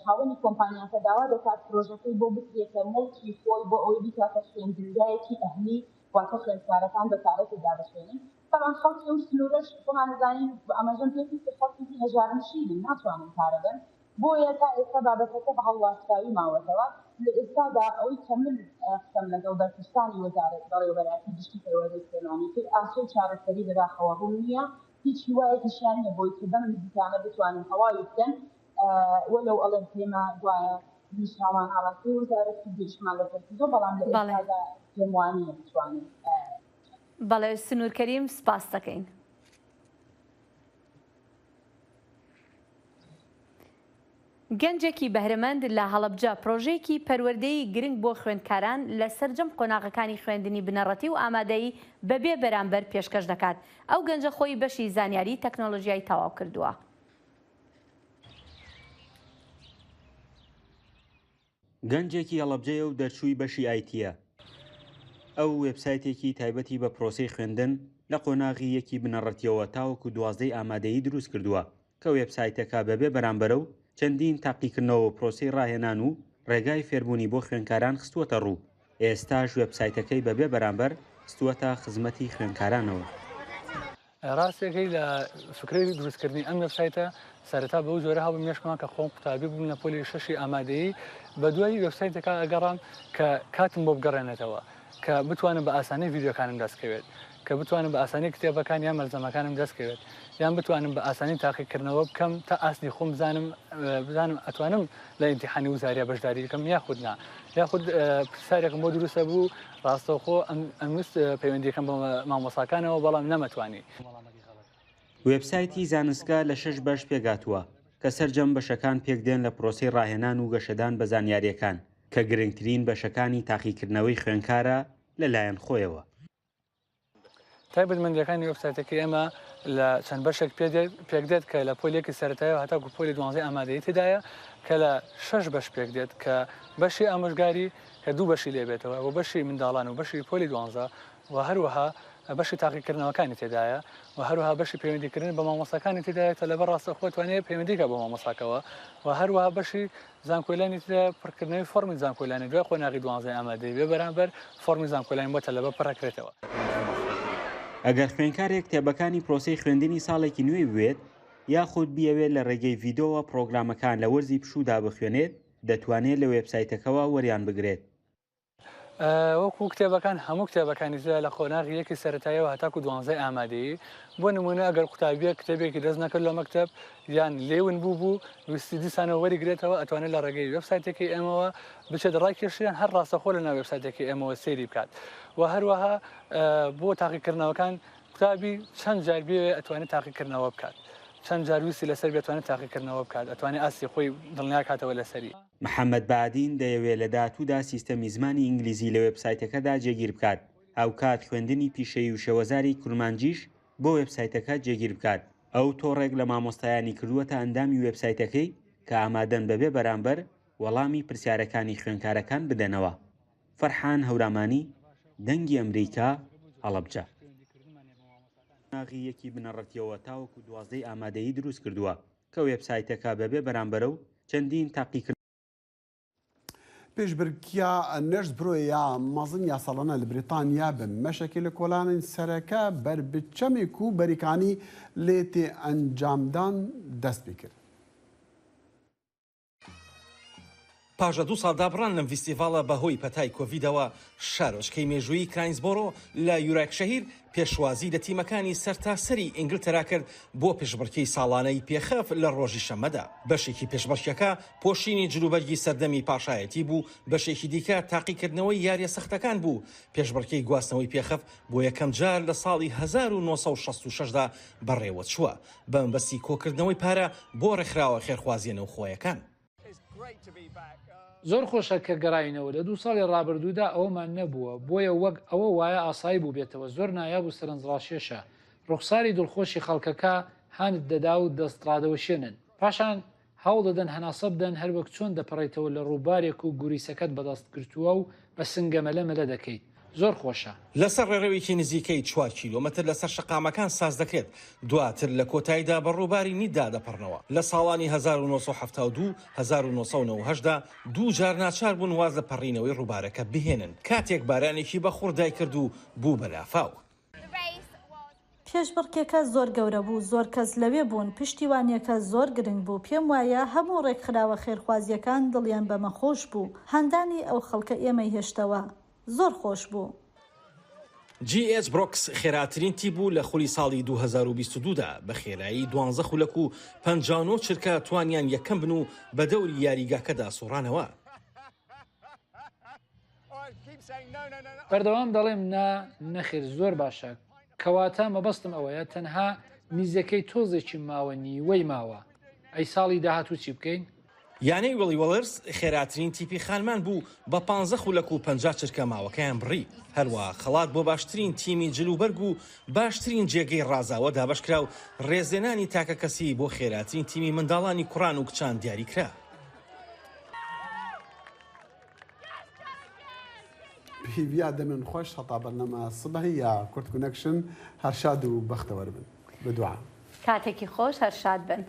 خاوەنی کۆمپانیاکە داوا دەکات پرۆژەکەی بۆ بکرێتە مڵکی خۆی بۆ ئەوەی بکاتە خوێندنگایەکی ئەهلی واتە خوێندکارەکان بەکارەکەدا بخوێنن. طبعا خەڵکی ئەو سنوورەش خۆمان دەزانین ئاماژەم پێکرد کە خەڵکی هەژارنشینن ناتوانن کارە بن، بۆیە تا ئێستا بابەتەکە بە هەڵواستاوی ماوەتەوە. لە ئێستادا ئەوەی کە من قسەم لەگەڵ بەرپرسانی وەزارەت بەڕێوەبەرایەتی گشتی پەروەردەی سلێمانی کرد ئاسۆی چارەسەری بەداخەوە ڕوون نییە، هیچ هیوایەکیشیان نییە بۆی کە بەم نزیکانە بتوانن هەواوی بکەن وەلەو ئەڵێن پێما گوایە نیشامان ئاڵاتی وەزارەتی گەشتمان لەسەر کردووە، بەڵام لە ئێستادا پێم وانییە بتوانین. بەڵێ سنوور کەریم سپاس دەکەین. گەنجێکی بەهرەمەند لە هەڵەبجە پرۆژەیەکی پەروەردەی گرنگ بۆ خوێندکاران لە سەرجەم قۆناغەکانی خوێندنی بنەڕەتی و ئامادەیی بەبێ بەرامبەر پێشکەش دەکات. ئەو گەنجە خۆی بەشی زانیاری تەکنۆلۆژیای تەواو کردووە. گەنجێکی هەڵەبجەیە و دەرچووی بەشی ئایتیە. ئەو وێبسایتێکی تایبەتی بە پرۆسەی خوێندن لە قۆناغی یەکی بنەڕەتیەوە تاوەکو 12 ئامادەیی دروست کردووە کە وێبسایتەکە بەبێ بەرامبەرە و چەندین تاقیکردنەوە پرۆسی ڕاهێنان و ڕێگای فێربوونی بۆ خوێندکاران خستووەتە ڕوو. ئێستاش وێبسایتەکەی بەبێ بەرامبەر ستووەتە خزمەتی خوێندکارانەوە. ڕاستێکی لە فکری دروستکردنی ئەم وێبسایتە سەرەتا بەو جۆرە هەبوو مێشکمان کە خۆم قوتابی بووم لە پۆلی 6 ئامادەیی بە دوای وێبسایتەکە ئەگەڕام کە کاتم بۆ بگەڕێنێتەوە کە بتوانم بە ئاسانی ڤیدیۆکانم دەستکەوێت کە بتوانم بە ئاسانی کتێبەکان یان مەرجەمەکانم دەستکەوێت یان بتوانم بە ئاسانی تاقیکردنەوە بکەم تا ئاستی خۆم بزانم ئەتوانم لە ئیمتیحانی وزاریا بەشداری بکەم یاخودنا یاخود پرسیارێکم بۆ دروستە بوو ڕاستەوخۆ ئەمویست پەیوەندیەکەم بە مامۆساکانەوە بەڵام نەمەتوانی. وێبسایتی زانستگا لە 6 بەش پێگاتووە کە سەرجەم بەشەکان پێکدێن لە پرۆسی ڕاهێنان و گەشەدان بە زانیاریەکان کە گرنگترین بەشەکانی تاقیکردنەوەی خوێندکارە لەلایەن خۆیەوە. تایبەتمەندیەکانی وێبسایتەکەی ئێمە لە چەند بەشێک پێکدێت کە لە پۆلێکی سەرەتاییەوە هەتاکو پۆلی 12 ئامادەیی تێدایە کە لە 6 بەش پێکدێت کە بەشی ئامۆژگاری کە دوو بەشی لێبێتەوە بۆ بەشی منداڵان و بەشی پۆلی 12 و هەروەها بەشی تاقیکردنەوەکانی تێدایە و هەروەها بەشی پەیوەندیکردن بە مامۆساکانی تێدایە کە لەبەر ڕاستە خۆ توانێت پەیوەندیکە بە مامۆساکەوە و هەروەها بەشی زانکۆلانی تێدا پڕکردنەوەی فۆرمی زانکۆلانی دوای قۆناغی 12 ئامادەی بێ بەرامبەر فۆرمی زانکۆلانی بۆ تەلەبە پڕەکرێتەوە. ئەگەر خوێندکارێک کتێبەکانی پرۆسەی خوێندنی ساڵێکی نوێی بوێت یاخود بیەوێت لە ڕێگەی ڤیدۆوە پرۆگرامەکان لە وەرزی پشودا بخوێنێت دەتوانێت لە وێبسایتەکەەوە وەریان بگرێت. وەکو کتێبەکان هەموو کتێبەکانی زیاد لە خۆناغی یەکی سەرەتاییەوە هەتاکو 12 ئامادەیی بۆ نمونە ئەگەر قوتابیە کتێبێکی دەست نەکرد لە مەکتەب یان لێون بوو ویستی دیسانەوە وەریگرێتەوە ئەتوانێت لە ڕێگەی وێبسایتێکی ئێمەوە بچێت ڕاکێشیان هەر ڕاستەخۆ لە ناو وێبسایتێکی ئێمەوە سێری بکات و هەروەها بۆ تاقیکردنەوەکان قوتابی چەند جار بێ ئەتوانێت تاقیکردنەوە بکات چەند جارویستی لەسەر بێتوانێت تاقیکردنەوە بکات ئەتوانێت ئاستی خۆی دڵنیا کاتەوە لەسەری. محەممەد بادین دەیەوێت لە داهاتوودا سیستەمی زمانی ئینگلیزی لە وێبسایتەکەدا جێگیر بکات ئەو کات خوێندنی پیشەی و شێوەزاری کورمانجیش بۆ وێبسایتەکە جێگیر بکات. ئەو تۆڕێک لە مامۆستایانی کردووەتە ئەندامی وێبسایتەکەی کە ئامادەن بەبێ بەرامبەر وەڵامی پرسیارەکانی خوێندکارەکان بدەنەوە. فەرحان هەورامانی دەنگی ئەمریکا هەڵەبجە. یەکی بنەڕەتیەوە تاوەکو 12 ئامادەیی دروست کردووە کە وێبسایتەکە بەبێ بەرامبەرە و چەندین تاقیکرد پێشبرکیا نەرس برۆیە مەزن یاساڵانە لە بریتانیا بن مەشەکی لە کۆلانین سەرەکە بەربچەمێک و بەریکانی لێ تێ ئەنجامدان دەست پێ کرد. پاژە 2 ساڵ دابڕان لەم فیستیڤاڵە بەهۆی پەتای کۆڤیدەوە شارۆچکەی مێژووی کراینسبۆرۆ لە یوراک شەهیر پێشوازی لە تیمەکانی سەرتاسەری ئینگلتەرا کرد بۆ پێشبڕکەی ساڵانەی پێخەف لە ڕۆژی شەمەدا. بەشێکی پێشبڕکیەکە پۆشینی جلوبەرگی سەردەمی پاشایەتی بوو، بەشێکی دیکە تاقیکردنەوەی یاریە سەختەکان بوو. پێشبڕکەی گواستنەوەی پێخەف بۆ یەکەم جار لە ساڵی 1966دا بەڕێوە چووە بە مەبەستی کۆکردنەوەی پارە بۆ ڕێکخراوە خێرخوازیێنە و خۆیەکان. زۆر خۆشە کە گەڕاینەوە لە 2 ساڵی ڕابردوودا ئەومان نەبووە بۆیە وەک ئەوە وایە ئاسایی بوو بێتەوە زۆر نایاب و سەرنجڕاشێشە ڕوخساری دڵخۆشی خەڵکەکە هاند دەدا و دەستڕادەوە شێنن پاشان هەوڵ دەدەن هەناسە بدەن هەر وەک چۆن دەپەڕێتەوە لە ڕووبارێک و گوریسەکەت بەدەست گرتووە و بە سنگەمەلەمەلە دەکەیت زۆر خۆشە. لەسەر ڕێڕەوێکی نزیکەی 4 کیلۆمەتر لەسەر شقامەکان ساز دەکرێت دواتر لە کۆتاییدا بە ڕووباری نیدا دەپەڕنەوە. لە ساڵانی 1972 1990دا دوو جار ناچار بوون واز لە پەڕینەوەی ڕووبارەکە بهێنن کاتێک بارانێکی بەخوڕ دای کرد و بوو بەلافاو. پێشبڕکێکە زۆر گەورە بوو زۆر کەس لەوێ بوون پشتیوانیەکە زۆر گرنگ بوو پێم وایە هەموو ڕێکخراوە خێرخوازیەکان دڵیان بەمە خۆش بوو هەندانی ئەو خەڵکە ئێمەی هێشتەوە زۆر خۆش بوو. GH برۆکس خێراترین تی بوو لە خولی ساڵی 2022دا بە خێرایی 12 خولەک و 59 چرکە توانیان یەکەم بن و بە دەوری یاریگاکەدا سوڕانەوە. بەردەوام دەڵێم نەخێر زۆر باشە کەواتە مەبەستم ئەوەیە تەنها میزەکەی تۆزێکی ماوە نیوەی ماوە ئەی ساڵی داهاتوو چی بکەین؟ یانەی وڵی وەڵرس خێراترین تیپی خانمان بوو بە 15 خولەک و 50 چرکە ماوەکەیان بڕی هەروە خەڵات بۆ باشترین تیمی جلوبەرگ و باشترین جێگەی ڕازاوە دابشکرا و ڕێزێنانی تاکە کەسی بۆ خێراترین تیمی منداڵانی کوڕان و کچان دیاری کرا. پیڤیا دەمێن خۆش هەتا بەرنەمە سبەی یا کورت کونەکشن هەرشاد و بەختەوەربن بدوعا کاتێکی خۆش هەرشاد بن.